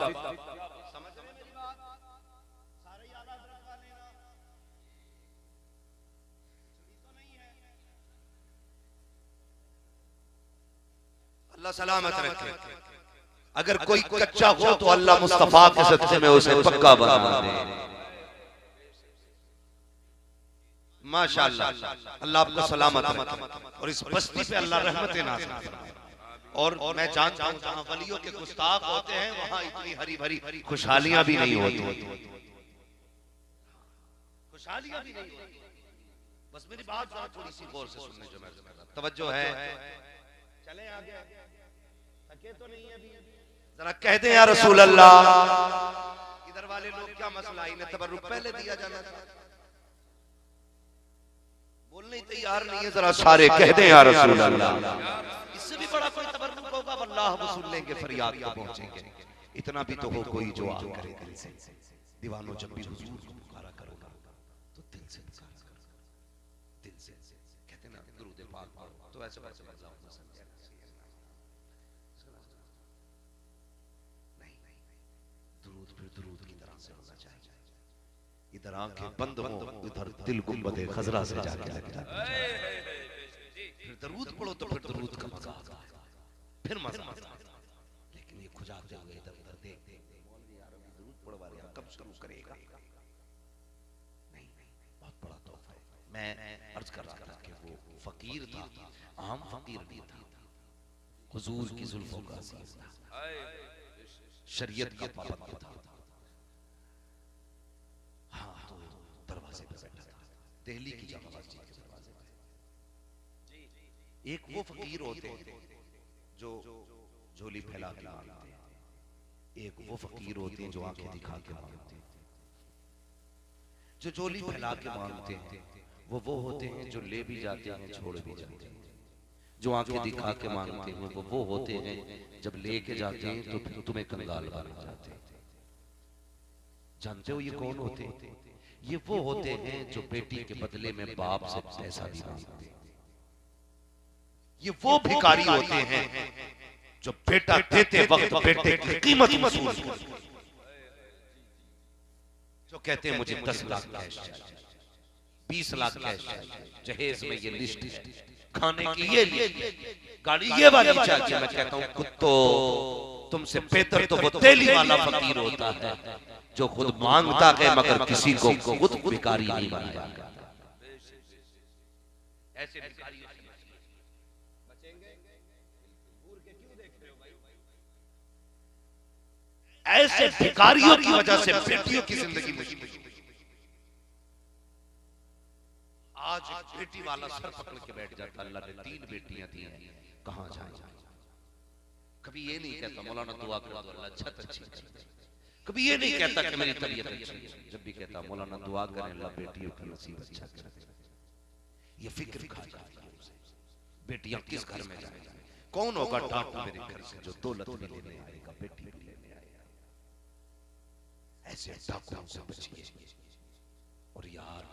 Speaker 2: अल्लाह सलामत रखे। अगर कोई कच्चा हो तो अल्लाह मुस्तफा के सदक़े में उसे पक्का बना दे। माशाअल्लाह, अल्लाह आपको सलामत रखे और इस बस्ती पे अल्लाह रहमतें नाज़िल फरमाए। और मैं जानता हूं जहां वलियों के गुस्ताख होते हैं वहां इतनी हरी भरी खुशहालियां भी नहीं होती, खुशहालियां भी नहीं होती। बस मेरी बात जरा थोड़ी सी गौर से सुनने जो मैं तवज्जो है। चले आगे, थके तो नहीं अभी? जरा कहते हैं या रसूल अल्लाह, इधर वाले लोग क्या मसला, इन्हें तबर्रुक पहले दिया जाना था, बोलने तैयार नहीं है। जरा सारे कहते हैं या रसूल अल्लाह। इससे भी बड़ा कोई तबर्रुक होगा वल्लाह वो सुन लेंगे, फरियाद को पहुंचेंगे। इतना भी तो हो कोई जो आ करे दिल से। दीवानों जब भी हुजूर को पुकारा करोगा तो दिल से पुकारा करो, दिल से। कहते ना दुरूद पाक पढ़ो तो ऐसे वैसे दुरूद की तरह से होना चाहिए। इधर आंखें बंद हो, उधर दिल गुंबदे खजरा से जाके लग जाता है। फिर दरूद पढ़ो तो फिर दरूद का मजा आता है, फिर मजा आता है। लेकिन ये खुजाते हुए इधर उधर देख मौलवी यार अभी दरूद पढ़वा रहे, कब शुरू करेगा? नहीं, बहुत बड़ा तोहफा है। मैं अर्ज कर रहा था कि वो फकीर था, आम फकीर नहीं था, हुजूर की जुल्फों का अजीज था, शरीयत का पाबंद था। हाँ, तो दरवाजे पे बैठा था, दिल्ली की जामा मस्जिद के दरवाजे पे। एक वो फकीर होते हैं जो झोली फैला के मांगते हैं, एक वो फकीर होते हैं जो आंखें दिखा के मांगते हैं। जो झोली फैला के मांगते हैं वो होते हैं जो ले भी जाते हैं छोड़ भी जाते हैं। जो आंखें दिखा के मांगते हैं वो होते हैं जब लेके जाते हैं तो फिर तुम्हें कंगाल बना जाते हैं। जानते हो ये कौन होते हैं? ये वो होते हैं जो बेटी के बदले में बाप से पैसा भी मांगते हैं। ये वो भिखारी होते हैं जो बेटा देते वक्त बेटे की कीमत महसूस करते हैं, जो कहते हैं मुझे 10 लाख कैश चाहिए, 20 लाख कैश चाहिए, जहेज में ये लिस्ट खाने की ये लिए, गाड़ी ये वाली चाहिए। मैं कहता हूँ कुत्तो, तुमसे बेहतर तो वो तेली वाला फकीर होता है जो खुद मांगता है मगर किसी को खुद भिखारी नहीं बनाया। ऐसे भिखारी बचेंगे? घूर के क्यों देख रहे हो भाई? ऐसे भिखारियों की वजह से बेटियों की जिंदगी में आज बेटी वाला सर पकड़ के बैठ जाता। अल्लाह ने 3 बेटियां दी हैं, कहां जाए? कभी ये नहीं कहता मौलाना दुआ करो तो अल्लाह छत अच्छी कर दे। कभी ये नहीं कहता कि मेरी तबीयत अच्छी है। जब भी कहता मौलाना दुआ करें अल्लाह बेटियों की नसीब अच्छा कर दे। ये फिक्र खा जाती है उसे। बेटियां किस घर में जाएंगी? कौन होगा डाकू मेरे घर से जो दौलत भी लेने आएगा, बेटी भी लेने आएगा? ऐसे डाकुओं से बचिए। और यार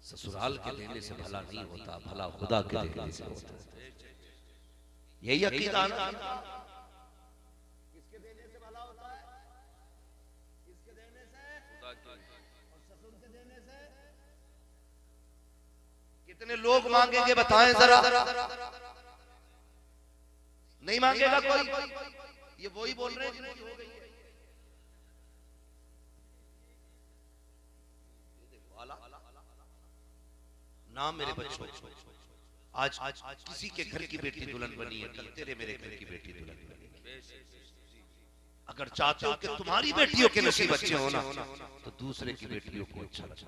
Speaker 2: ससुराल के देने से भला नहीं होता, भला खुदा के देने से होता है। यही अकीदा ना? किसके देने से भला होता है? किसके देने से? खुदा के। और ससुर के देने से कितने लोग मांगेंगे बताएं जरा? नहीं मांगेगा कोई। ये वही बोल रहे हैं हो गई है। ना मेरे बच्चों, आज किसी के घर की बेटी दुल्हन बनी है, कल तेरे मेरे घर की बेटी दुल्हन बनी है। अगर चाहते हो कि तुम्हारी बेटियों के नसीब अच्छे हो ना, तो दूसरे की बेटियों को अच्छा रखा।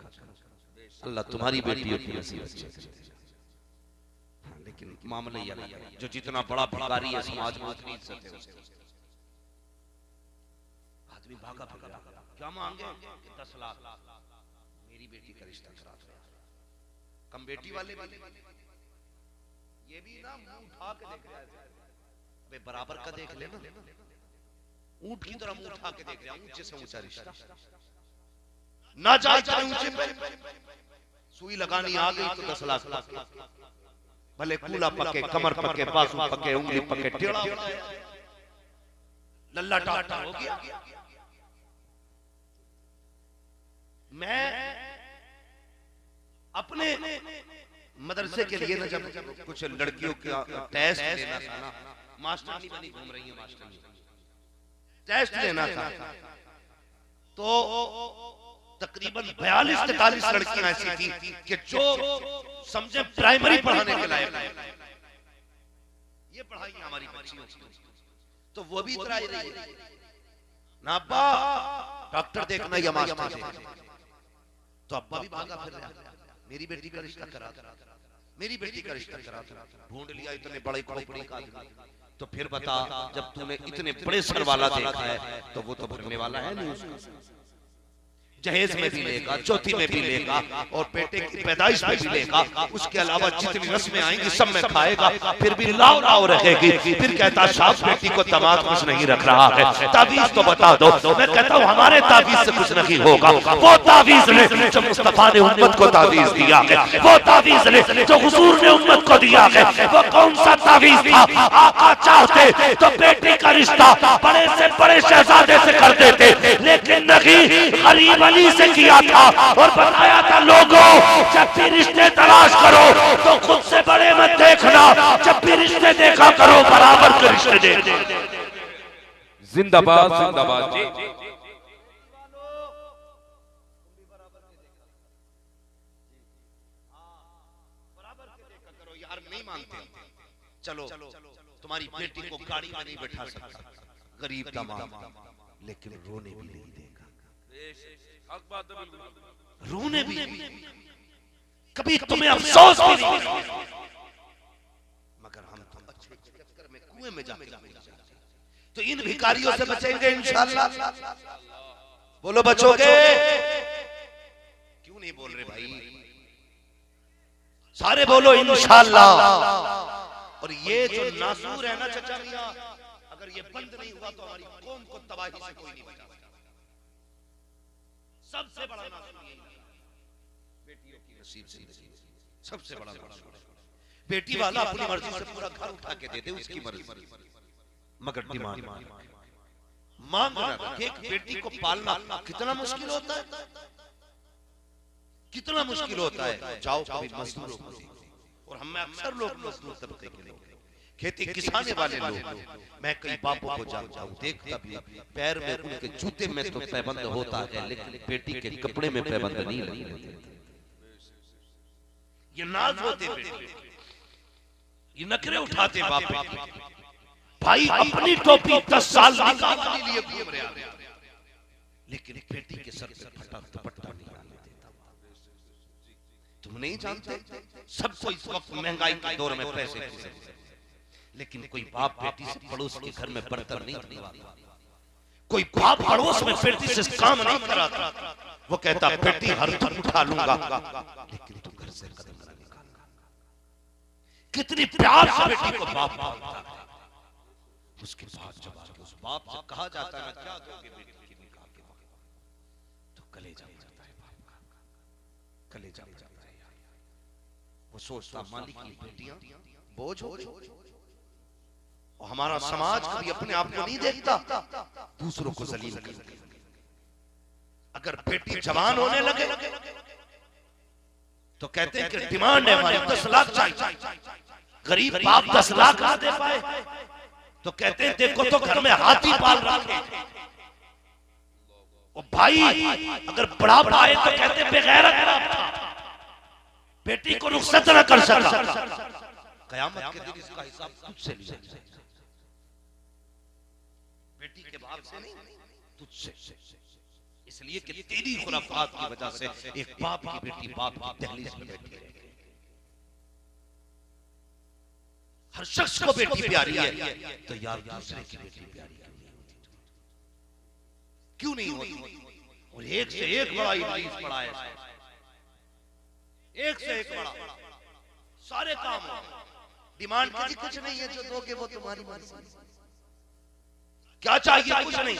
Speaker 2: अल्लाह तुम्हारी बेटियों की नसीब अच्छे करे। लेकिन मामला ये अलग है, जो जितना बड़ा भिखारी है समाज में उतनी इज्जत है उसकी। आदमी भागा भागा क्या मांगे? 10 लाख, मेरी बेटी का रिश्ता करा दो। कम बेटी वाले ये भी ना मुंह उठा के देख रहा है। बे बराबर का देख लेना, ऊंट की तरह मुंह उठा के देख रहा है। ऊंचे से ऊंचा रिश्ता ना जाए ऊंचे पे सुई लगानी आ गई तो 10 लाख। भले कूला पके, कमर पके, बाजू पके, उंगली पके, टेढ़ा लल्ला टाटा हो गया। मैं अपने मदरसे के लिए ना जब कुछ लड़कियों का टेस्ट लेना था ना, मास्टर नहीं बनी घूम रही है, मास्टर टेस्ट लेना था, तो तकरीबन 42-43 लड़कियां ऐसी थी कि जो समझे प्राइमरी पढ़ाने के लायक। ये पढ़ाई हमारी बच्चियों की, तो वो भी इतराई रही है ना, अब्बा डॉक्टर देखना या मास्टर देखना। तो अब्बा भी भागा फिर रहा, मेरी बेटी का रिश्ता करा, मेरी बेटी का रिश्ता करा। ढूंढ लिया इतने बड़े खोपड़ी का आदमी। तो फिर बता, जब तूने इतने बड़े सर वाला देखा है तो वो तो भरने वाला है नहीं उसका। जहेज में भी लेगा, चौथी में भी लेगा, और बेटे की पैदाइश में भी लेगा। उसके अलावा जितनी रस्में आएंगी सब में खाएगा। फिर भी लाव लाव रहेगी। फिर कहता साहब बेटी को दामाद कुछ नहीं रख रहा है, तावीज तो बता दो। मैं कहता हूँ हमारे तावीज से कुछ नहीं होगा। वो तावीज ने जो मुस्तफा ने उम्मत को तावीज दिया है, वो तावीज ने जो हुजूर ने उम्मत को दिया है, वो कौन सा तावीज था? आका चाहते तो बेटी का रिश्ता बड़े से बड़े शहजादे से कर देते, लेकिन नहीं, गरीब अली से किया था। और बताया था लोगों, जब भी रिश्ते तलाश करो तो खुद से बड़े मत देखना, जब भी रिश्ते देखा करो बराबर के रिश्ते देखो।
Speaker 3: जिंदाबाद जिंदाबाद जी।
Speaker 2: यार नहीं मानते, चलो तुम्हारी बेटी को गाड़ी में नहीं बैठा सकता गरीब दामाद, लेकिन रोने भी नहीं देगा। रोने भी, कभी तुम्हें अफसोस भी नहीं, मगर हम तो अच्छे चक्कर में कुएं में जाते। तो इन भिखारियों से बचेंगे इंशाअल्लाह। बोलो बचोगे? क्यों नहीं बोल रहे भाई? सारे बोलो इंशाअल्लाह। और ये जो नासूर है ना चचा मियां, अगर ये बंद नहीं हुआ तो हमारी कौम को तबाही से कोई नहीं बचा। सबसे बड़ा नासूर यही है, बेटियों की नसीब जिंदगी सबसे बड़ा नासूर। बेटी वाला अपनी मर्जी से पूरा घर उठा के दे दे, उसकी मर्जी, मगर डिमांड मांगना। एक बेटी को पालना कितना मुश्किल होता है, कितना मुश्किल होता है। जाओ कभी मजदूरों को, और हम में अक्सर लोग मजदूर तबके के लोग, खेती किसाने वाले लोग, मैं कई बापों को जानता हूँ, देखता भी, पैर में उनके जूते में तो पैबंद होता है, लेकिन बेटी के कपड़े में पैबंद नहीं होते। ये नाज होते बेटे, ये नखरे उठाते बाप बेटे। भाई अपनी टोपी 10 साल निकालने के लिए घूम रहा है, लेकिन बेटी के सर पे फटा दुपट्टा नहीं आने देता। तुम नहीं जानते, सबको इस वक्त महंगाई के दौर में पैसे की जरूरत है, लेकिन कोई बाप बेटी से पड़ोस के घर में बर्तन नहीं बनवाता, कोई बाप पड़ोस में बेटी से काम नहीं कराता। वो कहता बेटी हर तुम उठा लूंगा, लेकिन तू घर से कदम न निकालना। कितनी प्यार से बेटी को बाप बोलता है। उसके बाद जब आके उस बाप से कहा जाता है क्या दोगे बेटी की निकाह के वक्त, तो कलेजा में जाता है बाप का, कलेजा में जाता है यार। वो सोचता मालिक की बेटियां बोझ हो गई। और हमारा समाज कभी अपने आप को नहीं देखता, दूसरों को जलील करता है। अगर बेटी जवान होने लगे तो कहते हैं कि डिमांड है हमारी 10 लाख चाहिए। गरीब बाप 10 लाख ना दे पाए तो कहते हैं देखो तो घर में हाथी पाल रखे। और भाई अगर बड़ा पाए तो कहते हैं बेगैरत बाप था, बेटी को रुखसत न कर सका। कयामत के दिन इसका हिसाब तुझसे लिया जाएगा, बेटी के बाप से नहीं, तुझसे। इसलिए कि तेरी खुराफात की वजह से एक बाप की बेटी बाप की दहलीज में बैठी है। हर शख्स को बेटी प्यारी है, तो यार दूसरे की बेटी प्यारी क्यों नहीं होती? और एक से एक बड़ा इब्लीस पड़ा है, एक से एक बड़ा, सारे काम डिमांड किसी कुछ नहीं है, जो दोगे वो तुम्हारी मर्जी। क्या चाहिए? कुछ नहीं।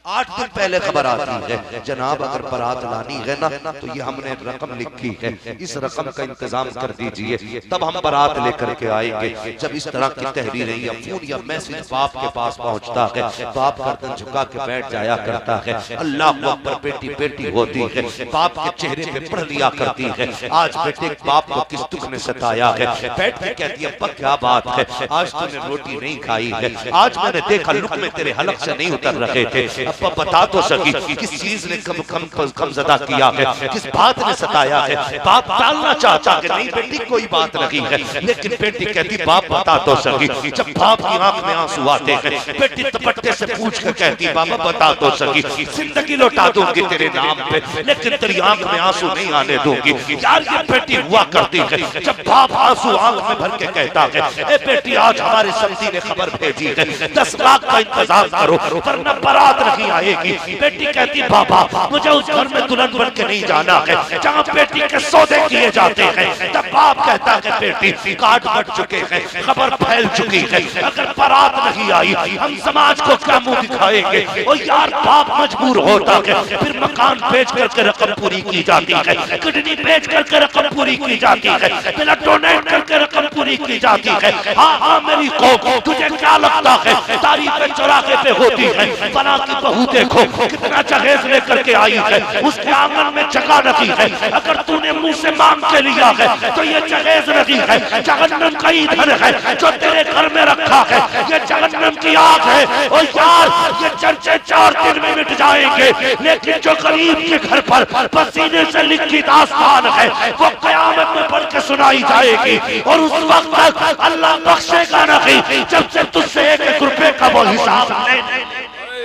Speaker 2: 8 दिन पहले खबर आती है जनाब अगर बारात लानी है ना तो ये हमने रकम लिखी है, इस रकम का इंतजाम कर दीजिए, तब हम बारात लेकर के आएंगे। जब इस तरह की तहरीरें या फोन या मैसेज बाप के पास पहुंचता है, बाप गर्दन झुका के बैठ जाया करता है। अल्लाह अकबर, बेटी बेटी होती है, बाप के चेहरे पे पढ़ लिया करती है आज बेटे बाप को किस दुख ने सताया है। बैठ के कहती है अब्बा क्या बात है, आज तूने रोटी नहीं खाई है, आज मैंने देखा लुक़मे तेरे हलक से नहीं उतर रहे थे। अब्बा बता तो सकी किस चीज ने कम ज़दा किया है, किस बात ने सताया है। बाप टालना चाहता कि नहीं बेटी कोई बात नहीं है, लेकिन बेटी कहती बाप बता तो सकी। जब बाप की आंख में आंसू आते हैं, बेटी दुपट्टे से पूछ कर कहती बाबा बता तो सकी, जिंदगी लौटा दूंगी तेरे नाम पे, लेकिन तेरी आंख में आंसू नहीं आने दूंगी। यार ये बेटी हुआ करती है, जब बाप आंसू आंख में भर के कहता है ए बेटी आज हमारे सब्जी ने खबर भेजी है 10 लाख का इंतजाम करो वरना बारात नहीं आएगी। बेटी कहती बाबा मुझे उस घर में दुल्हन बन के नहीं जाना है जहाँ बेटी के सौदे किए जाते हैं। तब बाप कहता है बेटी काट कट चुके हैं, खबर फैल चुकी है, अगर बारात नहीं आई हम समाज को क्या मुंह दिखाएंगे। और यार बाप मजबूर होता है, फिर मकान बेच करके रकम पूरी की जाती है, किडनी बेच करके रकम पूरी की जाती है, ब्लड डोनेट करके रकम पूरी की जाती है। हाँ हाँ मेरी कौम तुझे क्या लगता है तारीखें चौराहे पे होती है, बना की बहू देखो कितना जहेज लेकर के आई है, उसके आंगन में जगह रखी है, अगर तूने मुंह से मांग के लिया है तो ये जहेज नहीं है, जहन्नम का ईंधन है जो तेरे घर में रखा है, ये जहन्नम की आग है। और यार ये चर्चे 4 दिन में मिट जाएंगे, लेकिन जो गरीब के घर पर पसीने से लिखी दास्तान है वो कयामत में पढ़ के सुनाई जाएगी। और उस वक्त तक अल्लाह बख्शेगा नहीं जब से तुझसे 1 रुपए का वो हिसाब नहीं।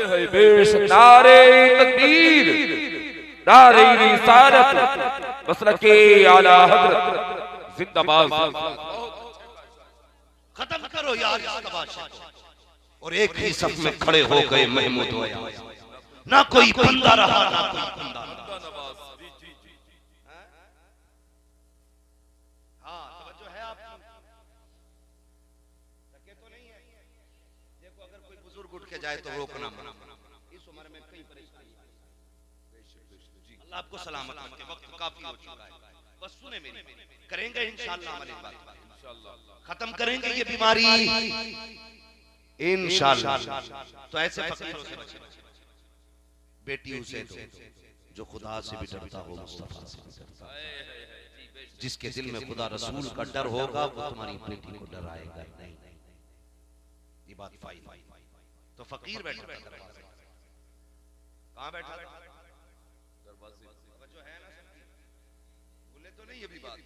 Speaker 3: नारे तकबीर, नारे रिसालत, मसलके आला हज़रत जिंदाबाद।
Speaker 2: खत्म करो यार इस तमाशे को। और एक ही सफ में खड़े हो गए महमूद होया, ना कोई बंदा रहा ना कोई बंदा। हाँ तवज्जो है आपकी, थके तो नहीं है। देखो अगर कोई बुजुर्ग उठ के जाए तो रोकना मना, इस उम्र में कई परेशानी। अल्लाह आपको सलामत रखे, वक्त काफी हो चुका है, बस सुने मेरी, करेंगे इंशाअल्लाह अमल बात, खत्म करेंगे ये बीमारी इंशाअल्लाह। तो ऐसे फकीरों से बचें, बेटियों से दो जो खुदा से भी डरता हो, मुस्तफा से भी डरता हो। जिसके दिल में खुदा रसूल का डर होगा वो तुम्हारी बेटी को डराएगा नहीं। ये बात फाइल। तो फकीर बैठा था दरवाजे, कहां बैठा था? दरवाजे जो है ना, बोले तो नहीं अभी बात,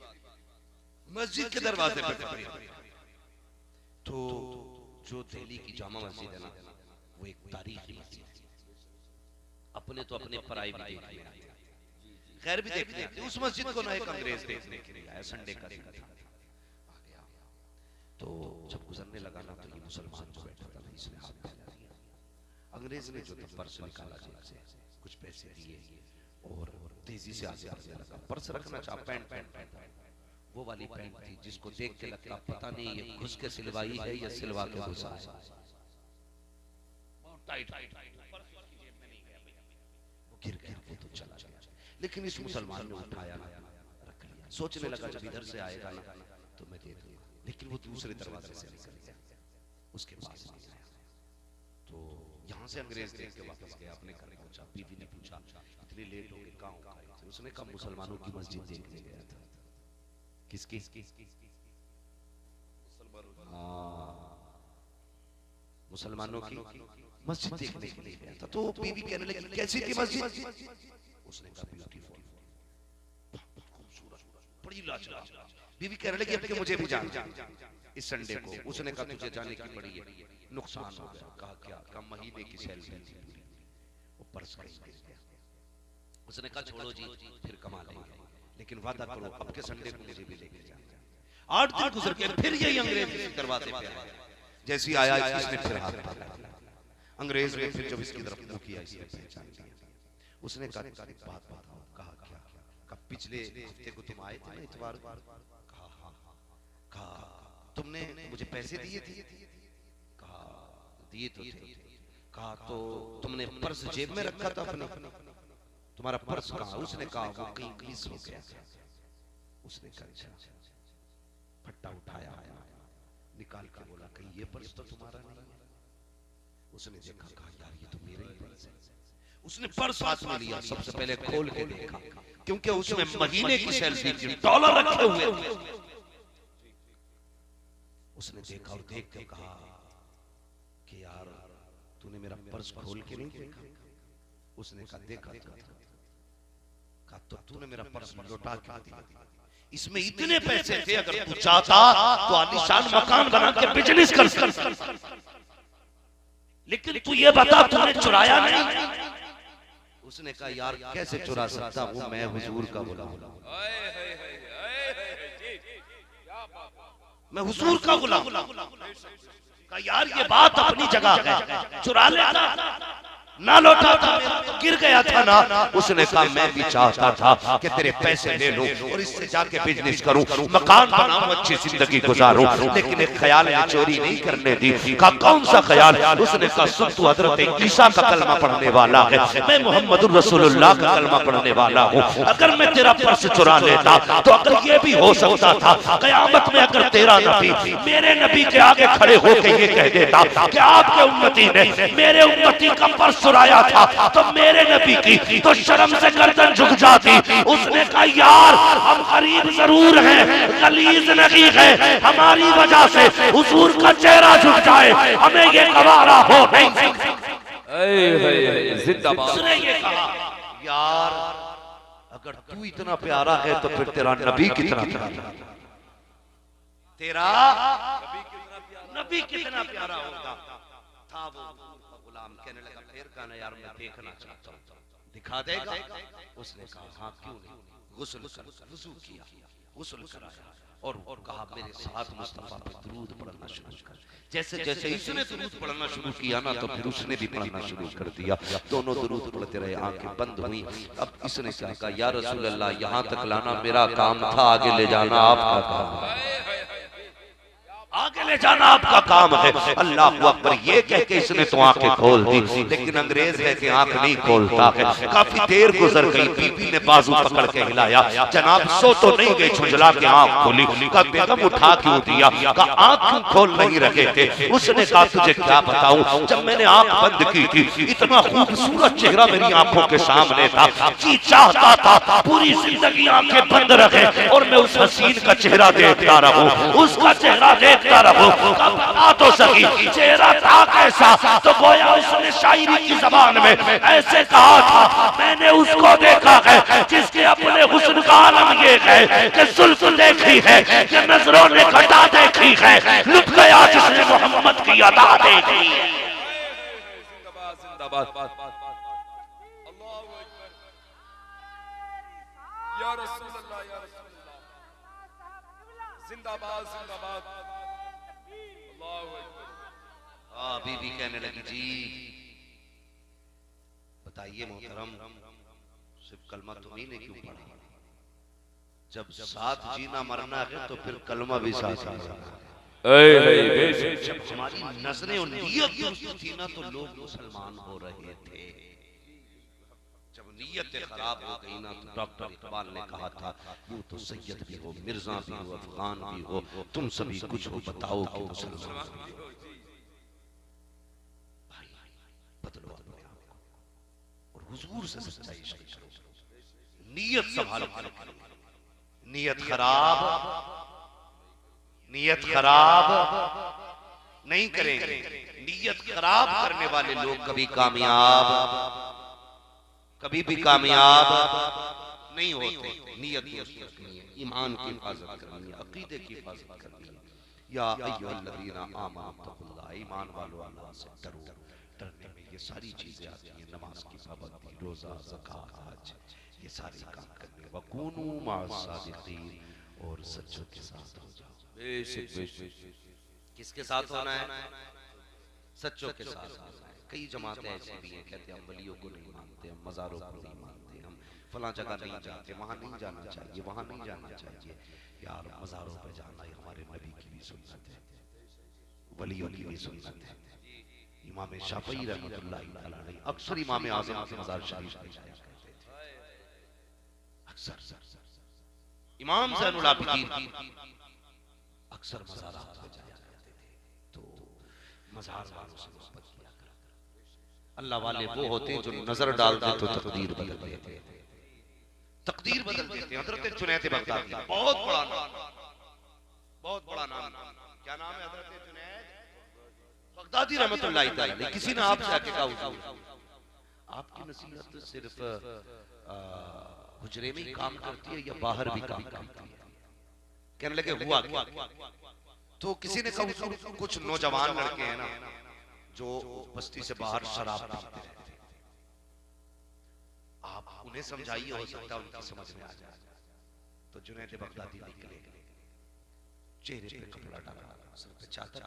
Speaker 2: मस्जिद के दरवाजे पे फकीर। तो जो दिल्ली की जामा मस्जिद है ना, वो एक तारीखी मस्जिद है। अपने तो अपने पराई भी देखने आते, खैर भी देखने आते। उस मस्जिद को ना एक अंग्रेज देखने के लिए आया, संडे का दिन था। तो जब गुजरने लगा ना, तो ये मुसलमान जो बैठा था, इसने हाथ फैला दिया। अंग्रेज ने जो पर्स निकाला जेब से, कुछ पैसे दिए और तेजी से आगे बढ़ने लगा। पर्स रखना चाहा, पैंट वो वाली पैंट थी जिसको देख के लगता पता नहीं ये घुस के सिलवाई है या सिलवा के घुसा है। टाइट वो गिर गया, वो तो चला गया। लेकिन इस मुसलमान ने उठाया, रख लिया, सोचने लगा जब इधर से आएगा ना तो मैं दे दूंगा। लेकिन वो दूसरे दरवाजे से निकल गया, उसके पास नहीं आया। तो यहाँ से अंग्रेज देख के वापस गया, अपने घर पहुंचा। बीवी ने पूछा इतनी लेट हो गई, कहाँ हो गए? उसने कहा मुसलमानों की मस्जिद देखने गया था। किसकी? मुसलमानों की मस्जिद देखने के लिए गया था। तो बीवी कहने लगी कैसी थी मस्जिद? उसने कहा ब्यूटीफुल, खूबसूरत, बड़ी लाजवाब। बीवी कहने लगी अब कि मुझे भी जाना इस संडे को। उसने कहा तुझे जाने की बड़ी नुकसान हो गया। कहा क्या? कम महीने की सैलरी थी पूरी, वो पर्स गिर गया। उसने कहा छोड़ो जी, फिर कमा लेंगे, लेकिन वादा करो अब के संडे को मुझे भी लेके जाना। 8 दिन गुजर गए, फिर यही अंग्रेज दरवाजे पे आया। जैसे आया इसने फिर हाथ पकड़ा। अंग्रेज ने फिर जब इसकी तरफ मुंह किया, इसने पहचान लिया। उसने कहा बात बताओ। कहा क्या? कहा पिछले हफ्ते को तुम आए थे ना इतवार को? कहा हाँ। कहा तुमने मुझे पैसे दिए थे? कहा दिए तो थे। कहा तो तुमने पर्स जेब में रखा था अपने? तुम्हारा पर्स कहाँ? उसने कहा वो कहीं मिस हो गया। उसने कहा फट्टा उठाया, निकाल कर बोला कहीं ये पर्स तो तुम्हारा नहीं है? उसने देखा, कहा यार ये तो मेरा ही पर्स है। उसने पर्स हाथ में लिया, सबसे पहले खोल के देखा, क्योंकि उसमें महीने की सैलरी थी, डॉलर रखे हुए थे। उसने देखा और देख के कहा कि यार तूने मेरा पर्स खोल के नहीं देखा? उसने कहा देखा था। कहा तो तूने मेरा पर्स लौटा के दिया? इसमें इतने पैसे थे, अगर तू चाहता तो आलीशान मकान बना के बिजनेस कर सकता, लेकिन तू ये बता तूने चुराया नहीं। उसने कहा यार कैसे चुरा सकता हूं, मैं हुजूर का गुलाम हूं, मैं हुजूर का गुलाम हूं। कहा यार ये बात अपनी जगह है, चुरा लेता ना लौटा था, गिर गया था ना। उसने कहा मैं भी चाहता था कि तेरे पैसे ले लूं और इससे जाके बिजनेस करूं, मकान बनाऊं, अच्छी जिंदगी गुजारूं, लेकिन एक ख्याल ने चोरी नहीं करने दी। कहा कौन सा ख्याल? उसने कहा सुन तू हजरत ईसा का कलमा पढ़ने वाला है, मैं मोहम्मद रसूलुल्लाह का कलमा पढ़ने वाला हूं। अगर मैं तेरा पर्स चुरा लेता तो अगर ये भी हो सकता था कयामत में अगर तेरा नबी मेरे नबी के आगे खड़े होकर ये कह देता कि आपके उम्मती ने मेरे उम्मती का पर्स चुराया था, तो मेरे नबी की तो शर्म से गर्दन झुक जाती। उसने कहा यार हम गरीब जरूर हैं, गलीज नहीं है, हमारी वजह से हुजूर का चेहरा झुक जाए हमें ये गवारा हो नहीं।
Speaker 3: जिंदाबाद।
Speaker 2: उसने ये कहा यार अगर तू इतना प्यारा है तो फिर तेरा नबी कितना प्यारा, तेरा नबी कितना प्यारा होगा। था वो गुलाम, कहने लगा फिर कहना यार मैं देखना चाहता हूँ, दिखा देगा? उसने कहा हाँ क्यों नहीं। गुस्ल कर, वुजू किया, गुस्ल कराया और कहा मेरे साथ मुस्तफा पे दुरूद पढ़ना शुरू कर। जैसे जैसे इसने दुरूद पढ़ना शुरू किया ना तो फिर उसने भी पढ़ना शुरू कर दिया। दोनों दुरूद पढ़ते रहे, आंखें बंद हुई। अब इसने क्या कहा या रसूल अल्लाह यहाँ तक लाना मेरा काम था, आगे ले जाना आपका काम। आगे ले जाना आपका काम है। अल्लाह अकबर ये कह के इसने तो आंखें खोल दी, लेकिन अंग्रेज है कि आंख नहीं खोलता है। काफी देर गुजर गई, बीबी ने बाजू पकड़ के हिलाया, जनाब सो तो नहीं गई, झुंझला के आंख खोली। कहा बेगम उठा क्यों दिया? कहा आंख क्यों खोल नहीं रखे थे? उसने कहा तुझे क्या बताऊं, जब मैंने आंख बंद की थी इतना खूबसूरत चेहरा मेरी आंखों के सामने था, जी चाहता था पूरी जिंदगी आंखें बंद रखे और मैं उस हसीन का चेहरा देखता रहूं, उसका चेहरा देखता रहूं। कब बता तो सकी चेहरा था कैसा? तो गोया उसने शायरी की जबान में ऐसे कहा था, मैंने उसको देखा है जिसके अपने हुस्न का आलम ये है कि जुल्फ देखी है, कि नजरों ने घटा देखी है, लुट गया जिसने मोहम्मद की अदा देखी है।
Speaker 3: जिंदाबाद जिंदाबाद अल्लाहू अकबर या रसूल अल्लाह या रसूल अल्लाह जिंदाबाद जिंदाबाद अल्लाहू अकबर।
Speaker 2: बीबी कहने लगी जी बताइए मोहतरम, सिर्फ कलमा तुम्ही ने क्यों पढ़ा? जब साथ जीना मरना है तो फिर कलमा भी साथ जब हमारी नजरें और नियत दुरुस्त थी ना तो लोग मुसलमान हो रहे थे। जब नीयत खराब हो गई ना तो डॉक्टर इकबाल ने कहा था यूं तो सैयद भी हो, मिर्जा भी हो, अफगान भी हो, तुम सभी कुछ हो, बताओ कि मुसलमान बदलो अपने आप को और हुजूर से सच्चाई करो, नीयत संभालो। नीयत खराब नहीं करेंगे। नीयत खराब करने वाले लोग कभी भी कामयाब नहीं होते। नीयत रखनी है, ईमान की हिफाजत करनी है, अकीदे की हिफाजत करनी है। या अय्युहल्लज़ीना आमनू तक़ुल्लाह, ईमान वालों अल्लाह से डरो। डरने में ये सारी चीजें आती हैं, नमाज की पाबंदी, रोजा, ज़कात, हज, ये सारे काम करने। वकूनू मअस-सादिक़ीन, और सच्चों के साथ हो जाओ।
Speaker 3: बेशक बेशक
Speaker 2: किसके साथ होना है? सच्चों के साथ होना है। कई जमातें ऐसी भी हैं कहते हैं हम वलियों को नहीं मानते, हम मज़ारों को नहीं मानते, हम फलां जगह नहीं जाते, वहां नहीं जाना चाहिए, वहां नहीं जाना चाहिए। यार मज़ारों पे जाना ही हमारे नबी की भी सुन्नत है, वलियों की भी सुन्नत है। इमाम शाफई रहमतुल्लाह अलैहि अक्सर इमाम आज़म के मज़ार शरीफ पे जाया करते थे। अक्सर इमाम ज़ैनुल आबिदीन अक्सर मज़ारात पे जाया करते थे। तो मज़ार वालों से मोहब्बत किया करते। अल्लाह वाले वो होते हैं जो नजर डालते तो तकदीर बदल देते हैं, तकदीर बदल देते हैं। हज़रत जुनैद बगदादी बहुत बड़ा नाम, बहुत बड़ा नाम। क्या नाम है हज़रत जुनैद बगदादी रहमतुल्लाह अलैहि। किसी ने आपसे आके कहा हुजूर आपकी नसीहत सिर्फ हुजरे में ही काम करती है या बाहर भी काम करती है? कहने लगे हुआ क्या? तो किसी ने कहा कुछ नौजवान लड़के हैं ना जो बस्ती से बाहर शराब पीते रहते हैं, आप उन्हें समझाइए, हो सकता है उनकी समझ में आ जाए। तो जुनैद बगदादी निकले, चेहरे पे कपड़ा डाला, सर पे चादर,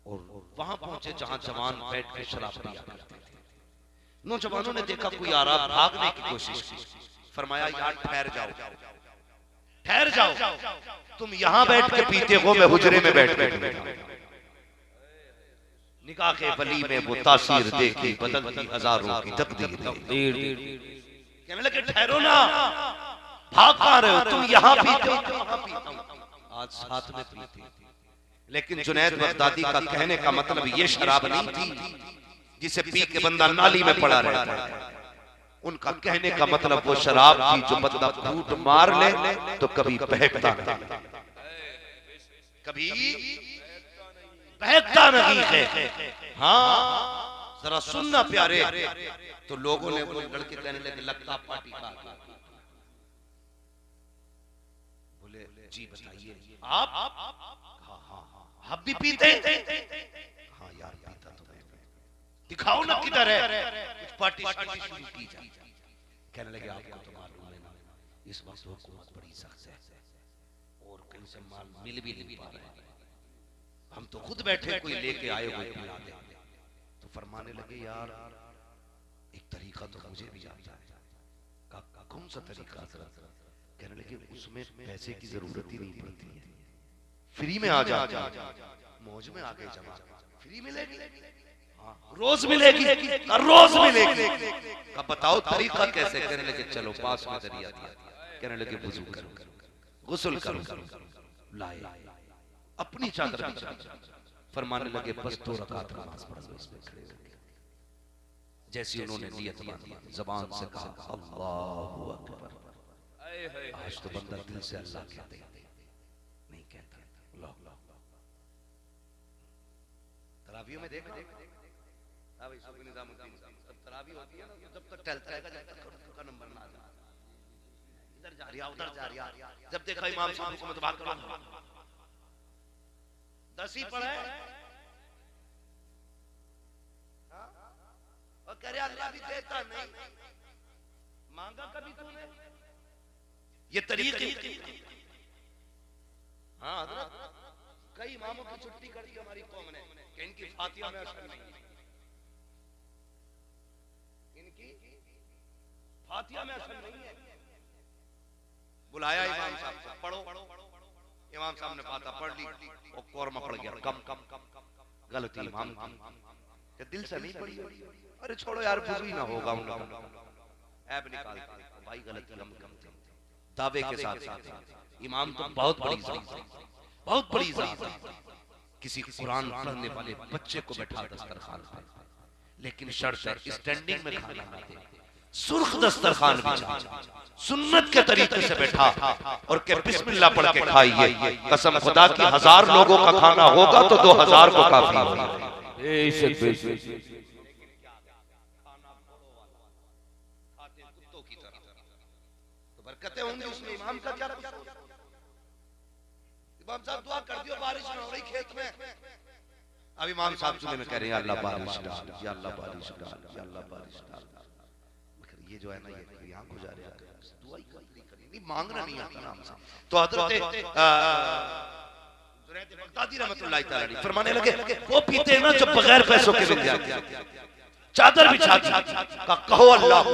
Speaker 2: और वहां पहुंचे जहां जवान बैठ के शराब पिया करते थे। नौजवानों ने देखा कोई आ रहा, भागने की कोशिश की। फरमाया यार ठहर जाओ, तुम यहां बैठ के पीते हो, मैं हुजरे में बैठ के पीता हूं। निकाह के वली में वो तासीर देखी, बदलती हजारों की तकदीर। कहने लगे ठहरो ना, भाग कहां रहे हो? तुम यहां पीते हो, वहां पीता हूं। आज साथ में पीते। लेकिन जुनैद बगदादी का कहने का मतलब ये शराब नहीं थी जिसे पी के बंदा नाली में पड़ा रहता है। उनका कहने का मतलब वो शराब थी जो बंदा घूंट मार ले तो कभी बहकता नहीं, कभी बहकता नहीं है। हाँ जरा सुनना प्यारे। तो लोगों ने वो लड़के कहने लगे लगता पार्टी का। बोले जी बताइए आप भी पीते? हाँ यार पीता तो मैं। दिखाओ ना किधर है, कुछ पार्टी शुरू की जाए। कहने लगे आपको तो मालूम है ना इस वक्त हुकूमत बड़ी सख्त है और कहीं से माल मिल भी नहीं पा रहे, हम तो खुद बैठे कोई लेके आए हुए पिला दे। तो फरमाने लगे यार एक तरीका तो मुझे भी आता है। कौन सा तरीका? कहने लगे उसमें पैसे की जरूरत ही नहीं पड़ती है, फ्री में आ जा, मौज में आ गए जमा, फ्री मिलेगी, रोज मिलेगी, रोज मिलेगी। अब बताओ तरीका कैसे? कहने लगे चलो पास में दरिया दिया, कहने लगे वुजू करो, गुस्ल करो, लाए अपनी चादर बिछा, फरमाने लगे बस 2 रकात नमाज पढ़ लो। इसमें खड़े हो गए, जैसी उन्होंने नियत बांधी, जबान से कहा अल्लाहु अकबर। आज तो बंदा दिल से अल्लाह कहते नहीं कहता। तरावियों में देखा तरावी होती है ना, जब तक टहलता रहेगा, जब तक उसका नंबर ना आ जाए, इधर जा रहा उधर जा रहा, जब देखा इमाम साहब को मैं तो बात करूं 10 ही पढ़े और कह रहे अल्लाह भी देता नहीं, मांगा कभी तूने? ये तरीके हाँ कई इमामों की छुट्टी कर दी हमारी कौम ने कि इनकी फातिहा में असर नहीं है, इनकी फातिहा में असर नहीं है। बुलाया इमाम साहब को, पढ़ो। इमाम साहब ने फातिहा पढ़ ली और कोरमा पड़ गया, कम गलती इमाम की, दिल से नहीं पढ़ी। अरे छोड़ो यार, वुजू ही ना होगा उनका, ऐब निकाल भाई, गलती कम दावे के साथ। इमाम तो बहुत बड़ी जात है, किसी कुरान पढ़ने वाले बच्चे को बैठा दस्तरखान पर, लेकिन शर्त है स्टैंडिंग में खाना ना दे, सुर्ख दस्तरखान बिछा, सुन्नत के तरीके से बैठा और के बिस्मिल्लाह पढ़ के खाइए। कसम खुदा की 1000 लोगों का खाना होगा तो 2000 को काफी होगा।
Speaker 3: बेशक बेशक
Speaker 2: बरकतें होंगी उसमें, इमाम का क्या कसूर? इमाम साहब दुआ कर दियो, बारिश ना हो रही खेत में। अब इमाम साहब सुने में कह रहे हैं अल्लाह बारिश डाल, या अल्लाह बारिश डाल, या अल्लाह बारिश डाल। ये जो है ना, ये यहाँ गुजारे दुआ ही नहीं मांगना नहीं आता नाम से। तो हजरत जुनैद बगदादी रहमतुल्लाह तआला अलैहि फरमाने लगे वो पीते हैं ना जब बगैर पैसों के मिल जाते, चादर बिछा दी, कहो अल्लाह,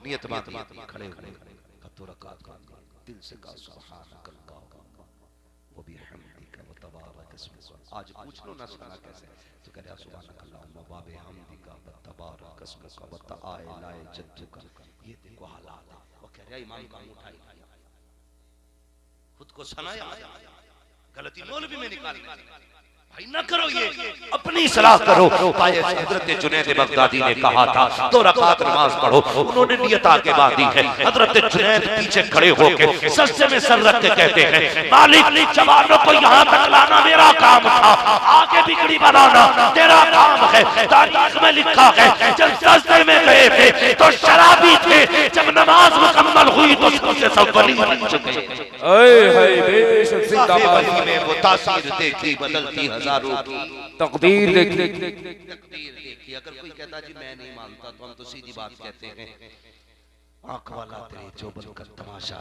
Speaker 2: नियत बात खड़े खड़े तो रकात का दिल से कहा सुभानक अल्लाह व बिहम्दिका व तबारक इसमुक। आज पूछ लो ना सुना कैसे, तो कह रहा सुभानक अल्लाहुम्मा व बिहम्दिका व तबारक इसमुक व तआला जद्दुका। ये देखो हालात, वो कह रहा इमाम का मुंह उठाई, खुद को सनाया, गलती मौलवी में निकाली। भाई ना करो ये, अपनी सलाह करो। हजरत जुनैद बगदादी ने कहा था 2 रकात नमाज पढ़ो, उन्होंने नियत आगे बांधी है। हजरत जुनैद पीछे खड़े होकर सस्ते में सर रख के कहते हैं मालिक जवानों को यहाँ तक लाना मेरा काम था, आगे बिगड़ी बनाना तेरा काम है। तारीख में लिखा है जब सस्ते में गए थे तो शराबी थे, जब नमाज मुकम्मल हुई तो सबसे सब वली बन चुके। में वो तासीर देखी बदलती हजारों की
Speaker 3: तकदीर देखी।
Speaker 2: अगर कोई कहता जी मैं नहीं मानता तो हम तो सीधी बात कहते हैं आंख वाला तेरे जोबन का तमाशा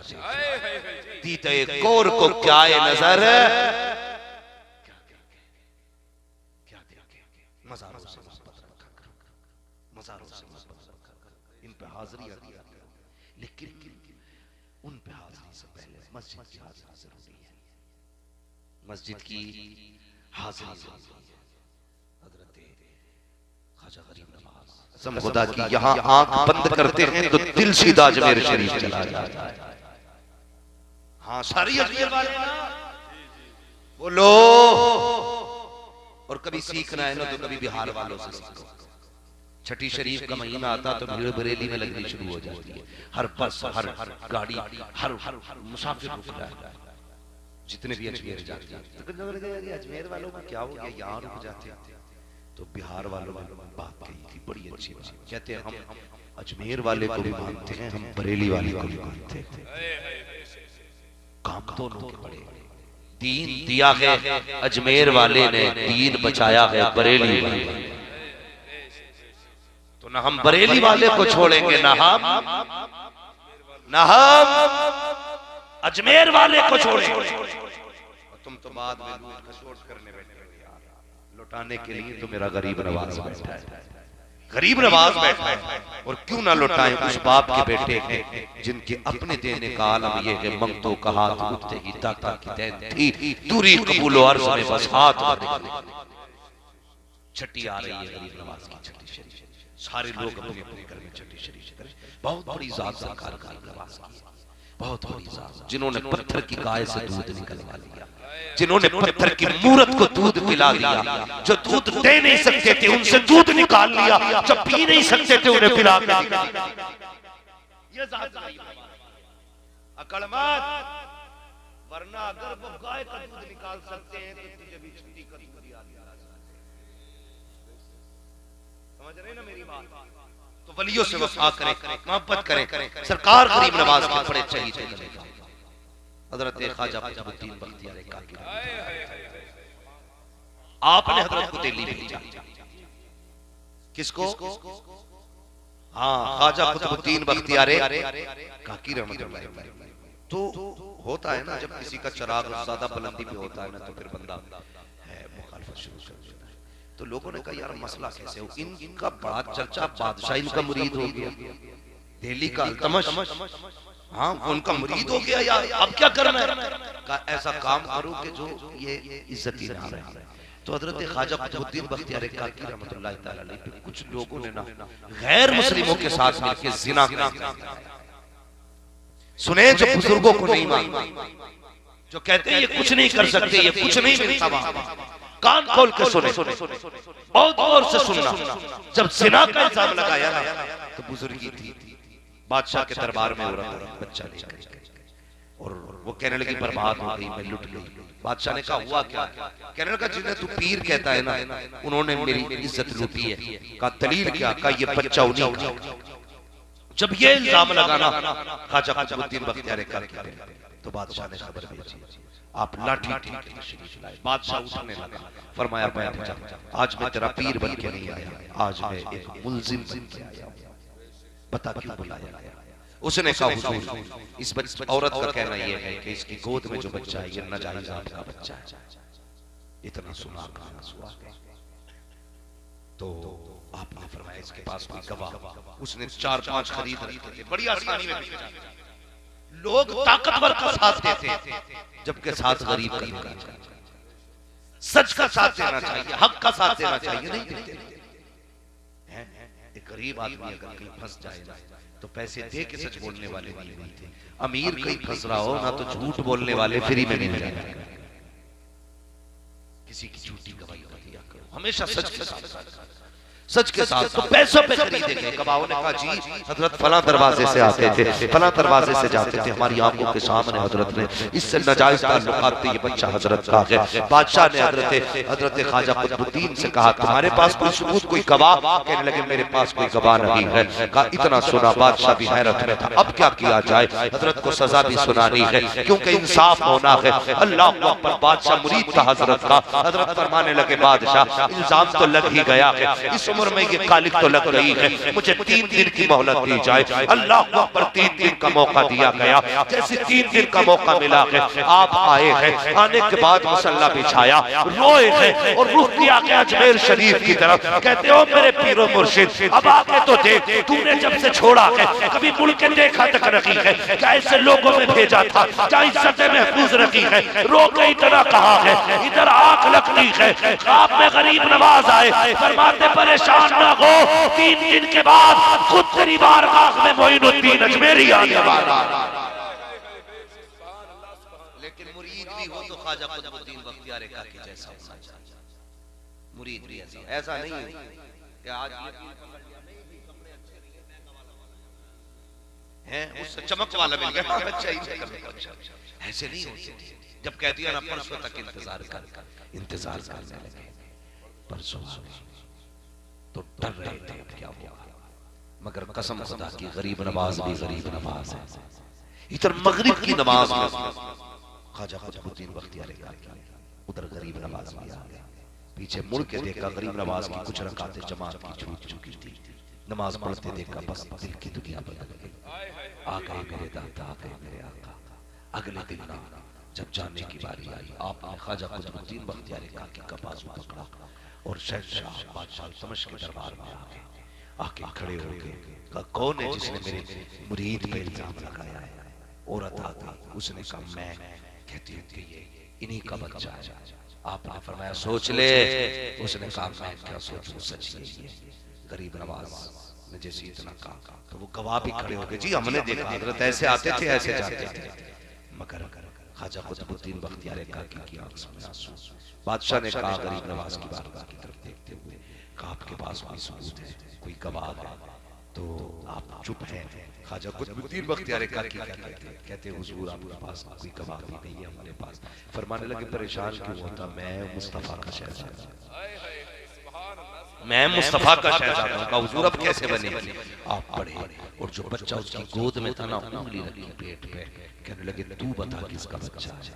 Speaker 2: दीते कोर को क्या नजर क्या मज़ारों से मोहब्बत रखा करो, मज़ारों से मोहब्बत रखा करो, इन पे हाजिरी आती है, लेकिन उन पे हाजिरी से पहले मस्जिद की हाजिरी जरूरी है। मस्जिद की हाजिरी कसम खुदा की यहाँ आंख बंद करते हैं तो दिल सीधा अजमेर शरीफ चला जाता है। हाँ सारी अजमेर वाले बोलो, और कभी सीखना है ना तो कभी बिहार वालों से सीखो। छठी शरीफ का महीना आता तो भीड़ बरेली में लगनी शुरू हो जाती है, हर बस हर गाड़ी हर मुसाफिर रुक जाता है, जितने भी अजमेर जाते हैं। अजमेर वालों को क्या हो गया, यहाँ रुक जाते हैं। तो बिहार वालों ने बात कही थी बड़ी अच्छी बात, कहते हैं हम अजमेर वाले को भी मानते हैं, हम बरेली वाले को भी मानते हैं। काम दोनों के बड़े, दीन दिया है अजमेर वाले ने, दीन बचाया है बरेली वाले। तो ना हम बरेली वाले को छोड़ेंगे, ना हम अजमेर वाले को छोड़ेंगे। तुम तो बाद में लूट खसोट करने बैठे हो यार, लुटाने के लिए तो मेरा गरीब नवाज बैठा है। गरीब नवाज बैठा है और क्यों ना लौटाएं उस बाप के बेटे हैं जिनके अपने देने का आलम ये है, मंगतों का हाथ उठते ही दाता की देन थी, दूरी कबूल और अर्ज़ में बस हाथ बढ़े। छठी आ रही है गरीब नवाज की छठी शरीफ, सारे लोग अपने अपने घर में छठी शरीफ करें। बहुत बड़ी जात सरकार गरीब नवाज की, बहुत बड़ी जात, जिन्होंने पत्थर की गाय से दूध निकलवा लिया, जिन्होंने पत्थर की मूरत को दूध पिला दिया, जो दूध दे नहीं सकते थे उनसे दूध निकाल लिया, जो पी नहीं सकते थे उन्हें पिला दिया। ये जात अकड़ मत, वरना अगर वो गाय का दूध निकाल सकते हैं तो तुझे भी छठी का दूध दिया। समझ रहे ना मेरी बात? तो वलियों से वफा करें, मोहब्बत करें। सरकार गरीब नवाज के बड़े शहीद थे, हजरत ख्वाजा कुतुबुद्दीन बख्तियार काकी, आपने हजरत को दिल्ली भेजा। किसको? हाँ, ख्वाजा कुतुबुद्दीन बख्तियार काकी रहमतुल्लाह अलैह। तो होता है ना, जब किसी का चिराग ज्यादा बुलंदी पे होता है ना, तो फिर बंदा है मुखालफत शुरू कर देता है। तो लोगों ने कहा यार मसला कैसे हो, इनका बड़ा चर्चा, बादशाह इनका मुरीद हो गया, दिल्ली का अल्तमश, हाँ उनका मुरीद हो गया यार, अब क्या करना है? का ऐसा काम करो कि जो ये इज्जत ना रहे। तो हजरत ख्वाजा कुतुबुद्दीन बख्तियार काकी रहमतुल्लाह तआला अलैह पे कुछ लोगों ने ना गैर मुस्लिमों के साथ मिलकर जिना किया। सुने, जो बुजुर्गों को नहीं मानते, जो कहते हैं ये कुछ नहीं कर सकते, ये कुछ नहीं मिलता, वहां कान खोल के सुने, बहुत गौर से सुनना। जब जिना का इल्जाम लगाया ना, तो बुजुर्गी थी, बादशाह के दरबार में औरत बच्चा लेकर और वो कहने लगी बर्बाद हो गई, मैं लुट गई। बादशाह ने कहा हुआ क्या? कहने लगा जिन्हें तू पीर कहता है ना, उन्होंने मेरी इज्जत लूटी है। कहा दलील क्या? कहा ये बच्चा उन्हीं का। जब ये इल्जाम लगाना ख्वाजा कुतुबुद्दीन बख्तियार काकी, तो बादशाह ने खबर भेजी, आप लाठी शरीफ लाए। बादशाह उठने लगा, फरमाया मैं आज मैं तेरा पीर बन के नहीं आया, आज मैं एक मुल्जिम बन के आया। बता क्यों बुलाया गया? उसने कहा हुजूर, इस औरत का कहना यह है कि इसकी गोद में जो बच्चा है ये नाजायज आपका बच्चा है। इतना सुना गाना सुना, तो आपने फरमाया इसके पास कोई गवाह। उसने 4-5 खरीद रखे थे, बड़ी आसानी में मिल जाते। लोग ताकतवर का साथ देते, जबकि साथ गरीब का नहीं। सच का साथ देना चाहिए, हक का साथ देना चाहिए, नहीं देते। एक गरीब आदमी अगर कहीं फंस जाए ना, तो पैसे दे के सच बोलने वाले नहीं मिलते। अमीर कहीं फंस रहा हो ना, तो झूठ बोलने वाले फ्री में मिल जाते। किसी की झूठी गवाही मत दिया करो, हमेशा सच के साथ, सच के साथ। तो पैसों पे खरीदे गए। गवाहों ने कहा जी हजरत फला दरवाजे से आते थे, फला दरवाजे से जाते थे, हमारी आंखों के सामने हजरत ने इससे नाजायज ताल्लुकात थे, ये बच्चा हजरत का है। बादशाह ने हजरत ख्वाजा कुतुबुद्दीन से कहा तुम्हारे पास कोई सबूत, कोई गवाह? कहने लगे मेरे पास कोई गवाह नहीं है। कहा इतना सुना बादशाह भी हैरत में था, अब क्या किया जाए? हजरत को सजा भी सुनानी है, क्योंकि इंसाफ होना है। अल्लाह अकबर, बादशाह मुरीद था हजरत का। हजरत फरमाने लगे बादशाह इल्जाम तो लग ही गया है, इस उम्र में ये कालिक तो लग रही है, मुझे 3 दिन की मोहलत दी जाए। अल्लाह अकबर, 3 दिन का मौका दिया गया। जैसे 3 दिन का मौका मिला है, आप आए हैं। आने के बाद मसल्ला बिछाया, रोए हैं और रुख किया गया अजमेर शरीफ की तरफ। कहते हो मेरे पीरो मुर्शिद अब आके तो देख, तूने जब से छोड़ा है कभी मुड़ के देखा तक रखी है? क्या ऐसे लोगों में भेजा था क्या इज्जतें महफूज रखी है? रो के इतना कहा है, इधर आंख लगती है। आप में गरीब नवाज आए, फरमाते परेशान ना हो, 3 दिन के बाद खुद तेरी बारगाह में मोइनुद्दीन अजमेरी आने वाला। लेकिन मुरीद भी हो तो ख्वाजा कुतुबुद्दीन बख्तियार काकी जैसा होना चाहिए। मुरीद भी ऐसा नहीं है कि आज है उससे चमक वाला मिल गया, बच्चा ही ऐसे नहीं होती। जब कह दिया ना परसों तक इंतजार करने लगे, परसों तो डर रहे थे क्या होगा, मगर कसम खुदा की गरीब नवाज भी गरीब नवाज है। इधर मगरिब की नमाज में ख्वाजा कुतुबुद्दीन बख्तियार काकी, उधर गरीब नवाज भी आ गया। पीछे मुड़ के देखा गरीब नवाज की कुछ रकातें जमात की छूट चुकी थी। नमाज पढ़ते देखा, बस दिल की दुनिया बदल गई। आ गए मेरे दाता, आ गए मेरे आका। अगले दिन ना जब जाने की बारी आई, आपने ख्वाजा कुतुबुद्दीन बख्तियार काकी का बाजू पकड़ा और शहंशाह बादशाह समझ के दरबार में आ गए। आके खड़े हो गए, कहा कौन है जिसने मेरे मुरीद पे इल्जाम लगाया है? औरत आ गई, उसने कहा मैं कहती हूँ कि ये इन्हीं का बच्चा है। आपने फरमाया सोच ले। उसने कहा मैं क्या सोचूं, सच यही है। गरीब नवाज ने जैसे इतना कहा तो वो गवाह भी खड़े हो गए, जी हमने देखा हजरत ऐसे आते थे ऐसे जाते थे। मगर ख्वाजा कुतुबुद्दीन बख्तियार काकी की आंखों में आंसू। बादशाह ने कहा गरीब नवाज की बारगाह की तरफ देखते हुए, कहा आपके पास कोई सबूत है, कोई गवाह है? तो आप चुप हैं। ख्वाजा कुतुबुद्दीन बख्तियार काकी कहते हुजूर आपके पास कोई गवाह भी नहीं है हमारे पास। फरमाने लगे परेशान क्यों होता, मैं मुस्तफा का शहजादा, मैं मुस्तफा का शहजादा हूं। कहा हुजूर अब कैसे बनेगी? आप पढ़े और जो बच्चा उसकी गोद में था ना, उंगली रखी पेट पे, कहने लगे तू बता किसका बच्चा है,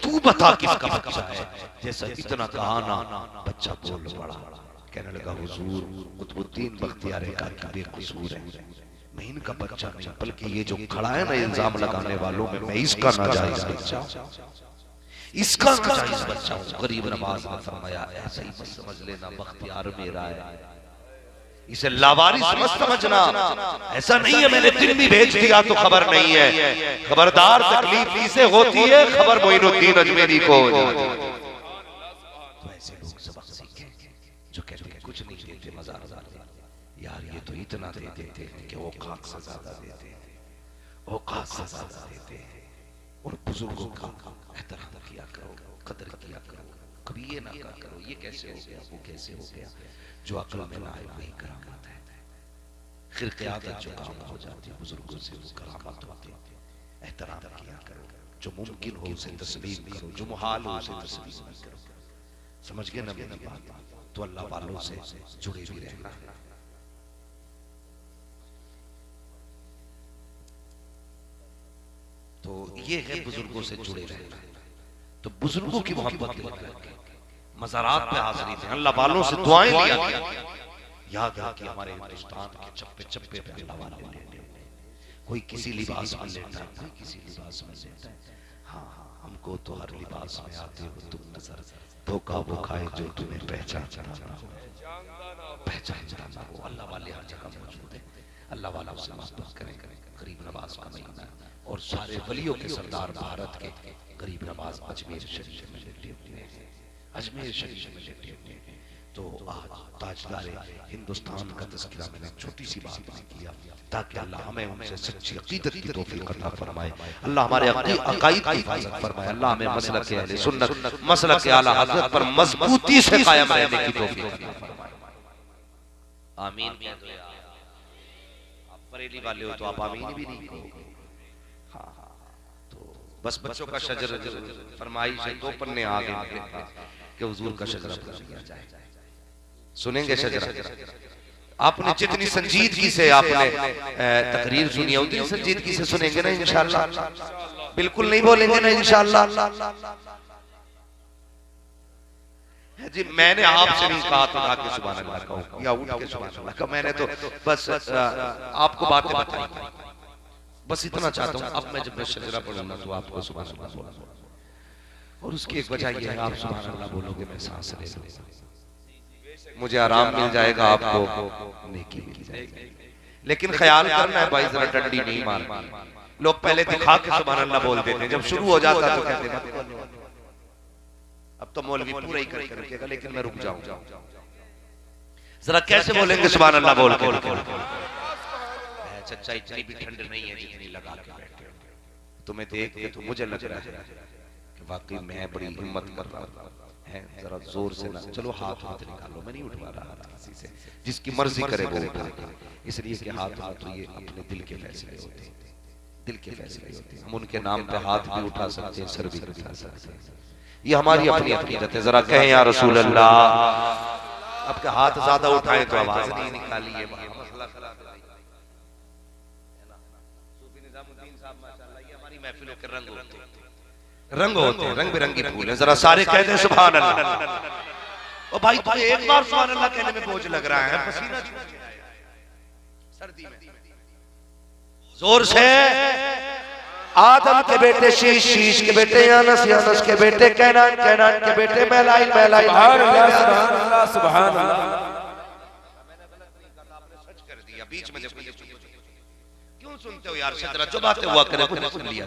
Speaker 2: तू बता किसका बच्चा है। जैसा इतना कहा ना, बच्चा बोल पड़ा, कहने लगा हुजूर कुतुबुद्दीन बख्तियार काकी बेकसूर है, मैं इनका बच्चा नहीं, बल्कि ये जो खड़ा है ना इल्जाम लगाने वालों में, मैं इसका नाजायज बच्चा, इसका नाजायज बच्चा हूं। गरीब नवाज ने फरमाया ऐसा ही मत समझ लेना, बख्तियार मेरा है, इसे लावारिस मत समझना। ऐसा नहीं है मैंने दिन भी भेज दिया तो खबर नहीं है, खबरदार तकलीफ इसे होती है, खबर मोइनुद्दीन अजमेरी को। तो ऐसे लोग सबक सीखें जो कहते हैं कुछ नहीं देते, मजा यार ये तो इतना दे देते हैं कि वो खाक से ज्यादा देते हैं, वो खाक से ज्यादा देते हैं। और बुजुर्गों का एहतराम किया करो, कदर किया करो, कभी ये ना करो ये कैसे हो गया वो कैसे हो गया। जो अक्ल में ना आए वही करामत है। फिर क़यादत जो काम हो जाती है बुजुर्गों से वो करामत होती है। एहतराम किया करो, जो मुमकिन हो उसे तस्लीम करो, जो मुहाल हो उसे तस्लीम करो। समझ गए ना मेरी बात? तो अल्लाह वालों से जुड़े भी रहना। तो ये है बुजुर्गों से जुड़े रहना। तो बुजुर्गों की मोहब्बत लेकर मज़ारात पे हाजिरी थे, अल्लाह वालों से दुआएं लिया किया। याद है कि हमारे हिंदुस्तान के चप्पे चप्पे पे अल्लाह वाले लेटे, कोई किसी लिबास में लेटा है, कोई किसी लिबास में लेटा है। हाँ हमको तो हर लिबास में आते हो तुम नजर, धोखा वो खाए जो तुम्हें पहचानता ना हो। अल्लाह वाले हर जगह मौजूद है। अल्लाह वाला से मोहब्बत करें। गरीब नवाज का महीना और सारे वलियों के सरदार भारत के गरीब नवाज अजमेर शरीफ में लेटे हुए हैं, अजमेर शरीफ में लेटे हुए हैं। तो आज ताजदार हिंदुस्तान का तज़किरा मैंने छोटी सी बात में किया ताकि अल्लाह हमें उनसे सच्ची अक़ीदत की तौफीक अता फरमाए। अल्लाह हमारे अक़ाइद की हिफाज़त फरमाए। अल्लाह हमें मसलक अहले सुन्नत, मसलक आला हज़रत पर मजबूती से कायम रहने की तौफीक अता फरमाए। आमीन। आप बरेली वाले हो तो आप आमीन भी नहीं कहोगे। हाँ तो बस बच्चों का शजर फरमाइश है, 2 पन्ने आगे कि हुजूर का शजरा पढ़ लिया जाए। सुनेंगे शजरा? आपने जितनी संजीदगी से आपने तकरीर सुनी है उतनी संजीदगी से सुनेंगे ना इंशाअल्लाह। बिल्कुल नहीं बोलेंगे ना इंशाअल्लाह। जी मैंने आपसे नहीं कहा तो आके सुभान अल्लाह कहूं या उठ के सुभान अल्लाह का, मैंने तो बस आपको बातें बताई, बस इतना चाहता हूं। अब मैं जब शजरा पढ़ूंगा तो आपको सुभान अल्लाह बोलूंगा, और उसकी एक वजह यह है आप सुभान अल्लाह बोलोगे मैं सांस ले लूंगा, मुझे आराम मिल जाएगा, आपको नेकी मिल जाएगी। लेकिन ख्याल करना है भाई, जरा डंडी नहीं मारनी। लोग पहले दिखा के सुभान अल्लाह बोल देते हैं, जब शुरू हो जाता तो कहते हैं अब तो मौलवी पूरा ही करके रखेगा, लेकिन मैं रुक जाऊंगा। जरा कैसे बोलेंगे सुभान अल्लाह बोल के? सच्चा इतनी भी ठंड नहीं है जितनी लगा के बैठे हो। तुम्हें देख के तो मुझे लग रहा है कि वाकई मैं बड़ी हिम्मत कर रहा है। जरा जोर से ना, चलो हाथ हाथ निकालो, मैं नहीं उठवा रहा किसी से, जिसकी मर्जी करे वो उठाए, इसलिए कि हाथ हाथ तो ये अपने दिल के फैसले होते हैं, दिल के फैसले होते हैं। हम उनके नाम पे हाथ भी उठा सकते हैं, सर भी उठा सकते हैं, ये हमारी अपनी अक़ीदत है। जरा कहें या रसूल अल्लाह। अब के हाथ ज्यादा उठाए तो आवाज नहीं निकाली है, मसला खराब है ना। सूफी निजामुद्दीन साहब माशाअल्लाह, ये हमारी महफिलों के रंग होते हैं, रंग होते हैं, रंग बिरंगी फूल है। जरा सारे कह दें सुभान अल्लाह। ओ भाई तुझे एक बार सुभान अल्लाह कहने में बोझ लग रहा है, पसीना सर्दी में जोर से। आदम के बेटे शीश, शीश के बेटे यानस, यानस के बेटे कैनान, कैनान के बेटे मैलाइल, मैलाइल। सुभान अल्लाह, सुभान अल्लाह। बीच में देखो क्यों सुनते हो यार, जरा जो बातें हुआ करे वो सुन लिया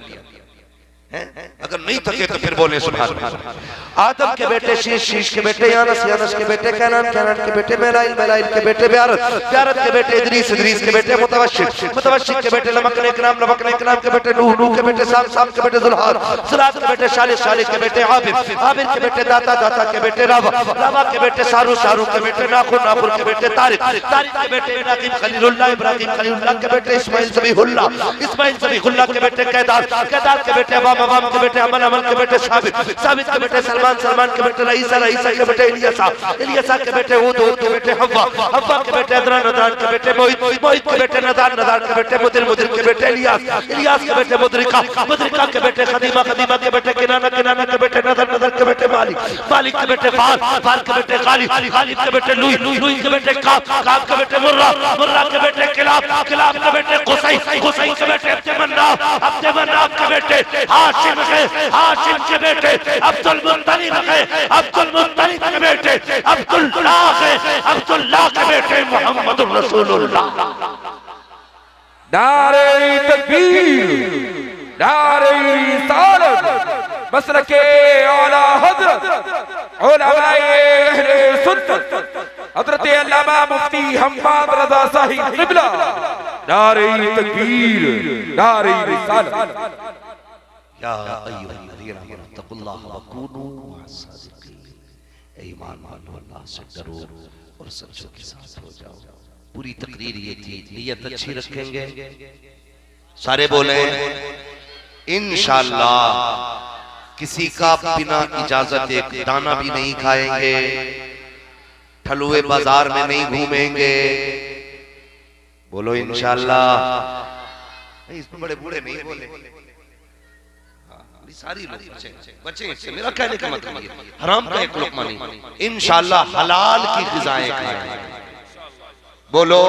Speaker 2: हैं? अगर नहीं थके तो फिर बोले सुभान अल्लाह। आदम के बेटे शीश, शीश के बेटे यानस, यानस के बेटे कैनान, कैनान के बेटे मेलाइल, मेलाइल के बेटे ब्यारत, ब्यारत के बेटे इदरीस, इदरीस के बेटे मुतवशिक, मुतवशिक के बेटे लमक ने इकराम, लमक ने इकराम के बेटे नूह, नूह के बेटे साम, साम के बेटे जुल्हार, जुल्हार के बेटे शालिह, शालिह के बेटे आबिद, आबिद के बेटे दाता, दाता के बेटे रावा, रावा के बेटे सारू, सारू के बेटे नाखुर, नाखुर के बेटे तारिक, तारिक के बेटे इब्राहिम खलीलुल्लाह, इब्राहिम खलीलुल्लाह के बेटे इस्माइल ज़बीहुल्लाह, इस्माइल ज़बीहुल्लाह के बेटे केदार, केदार के बेटे अवाम के बेटे अमन, अमन के बेटे साबित, साबित के बेटे सलमान, सलमान के बेटे रईसा, रईसा के बेटे इलियासा, इलियासा के बेटे हूद, हूद के बेटे हव्वा, हव्वा के बेटे अदनान, अदनान के बेटे मोहित, मोहित के बेटे नदान, नदान के बेटे मुदिर, मुदिर के बेटे इलियास, इलियास के बेटे मुदरिका, मुदरिका के बेटे खदीमा, खदीमा के बेटे किनाना, किनाना के बेटे नदर, नदर के बेटे मालिक, मालिक के बेटे फार, फार के बेटे गालिब, गालिब के बेटे लुई, लुई के बेटे काब, काब के बेटे मुर्रा, मुर्रा के बेटे किलाब, किलाब के बेटे कुसै, कुसै के बेटे अब्दुमन्नाफ, अब्दुमन्नाफ के बेटे हाशिम, हाशिम के बेटे अब्दुल मुत्तलिब है, अब्दुल मुत्तलिब के बेटे अब्दुल्लाह है, अब्दुल्लाह के बेटे मोहम्मदुर रसूलुल्लाह।
Speaker 3: नारे तकबीर, नारे रिसालत, मसलके औला हज़रत उलमाए अहले सुन्नत हज़रत अल्लामा मुफ्ती हम्माद रज़ा साहिब क़िबला। नारे तकबीर, नारे रिसालत।
Speaker 2: या अय्युहल्लज़ीना आमनू तक़ुल्लाह व कूनू मअस-सादिक़ीन। ईमान वालों अल्लाह से डरो और सच्चों के साथ हो जाओ। पूरी तकरीर ये थी, नियत अच्छी रखेंगे, सारे बोले इंशाअल्लाह। किसी का बिना इजाजत एक दाना भी नहीं खाएंगे, ठलुए बाजार में नहीं घूमेंगे, बोलो इंशाअल्लाह। इसमें बड़े बूढ़े नहीं बोले, सारी लोग बचे इससे। मेरा कहने का मतलब ये हराम का एक लुक़मा नहीं, इंशाअल्लाह हलाल की ग़िज़ाएं खाएंगे। बोलो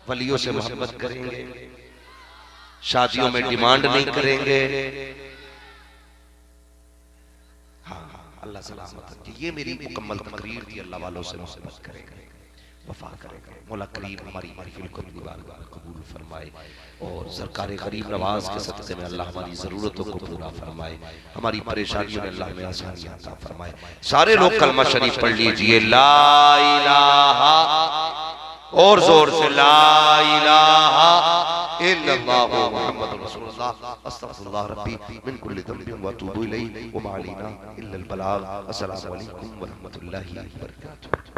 Speaker 2: वलियों से मोहब्बत करेंगे, शादियों में डिमांड नहीं करेंगे। हाँ अल्लाह सलामत रखे। ये मेरी मुकम्मल तकरीर थी। अल्लाह वालों से मोहब्बत करेंगे, वफा करेंगे। मौला करीम हमारी महफिल को अपनी बारगाह में कबूल फरमाए और सरकार गरीब नवाज के सदक़े में अल्लाह हमारी ज़रूरतों को पूरा फरमाए, हमारी परेशानियों में अल्लाह में आसानियां अता फरमाए। सारे लोग कलमा शरीफ पढ़ लीजिए, ला इलाहा, और जोर से ला इलाहा इल्लल्लाहु मुहम्मदुर रसूलुल्लाह, अस्तगफिरुल्लाह रब्बी मिन कुल्लि ज़ंबिन व अतूबु इलैहि व मा अलैना इल्लल बलाग। अस्सलामु अलैकुम व रहमतुल्लाहि व बरकातुहू।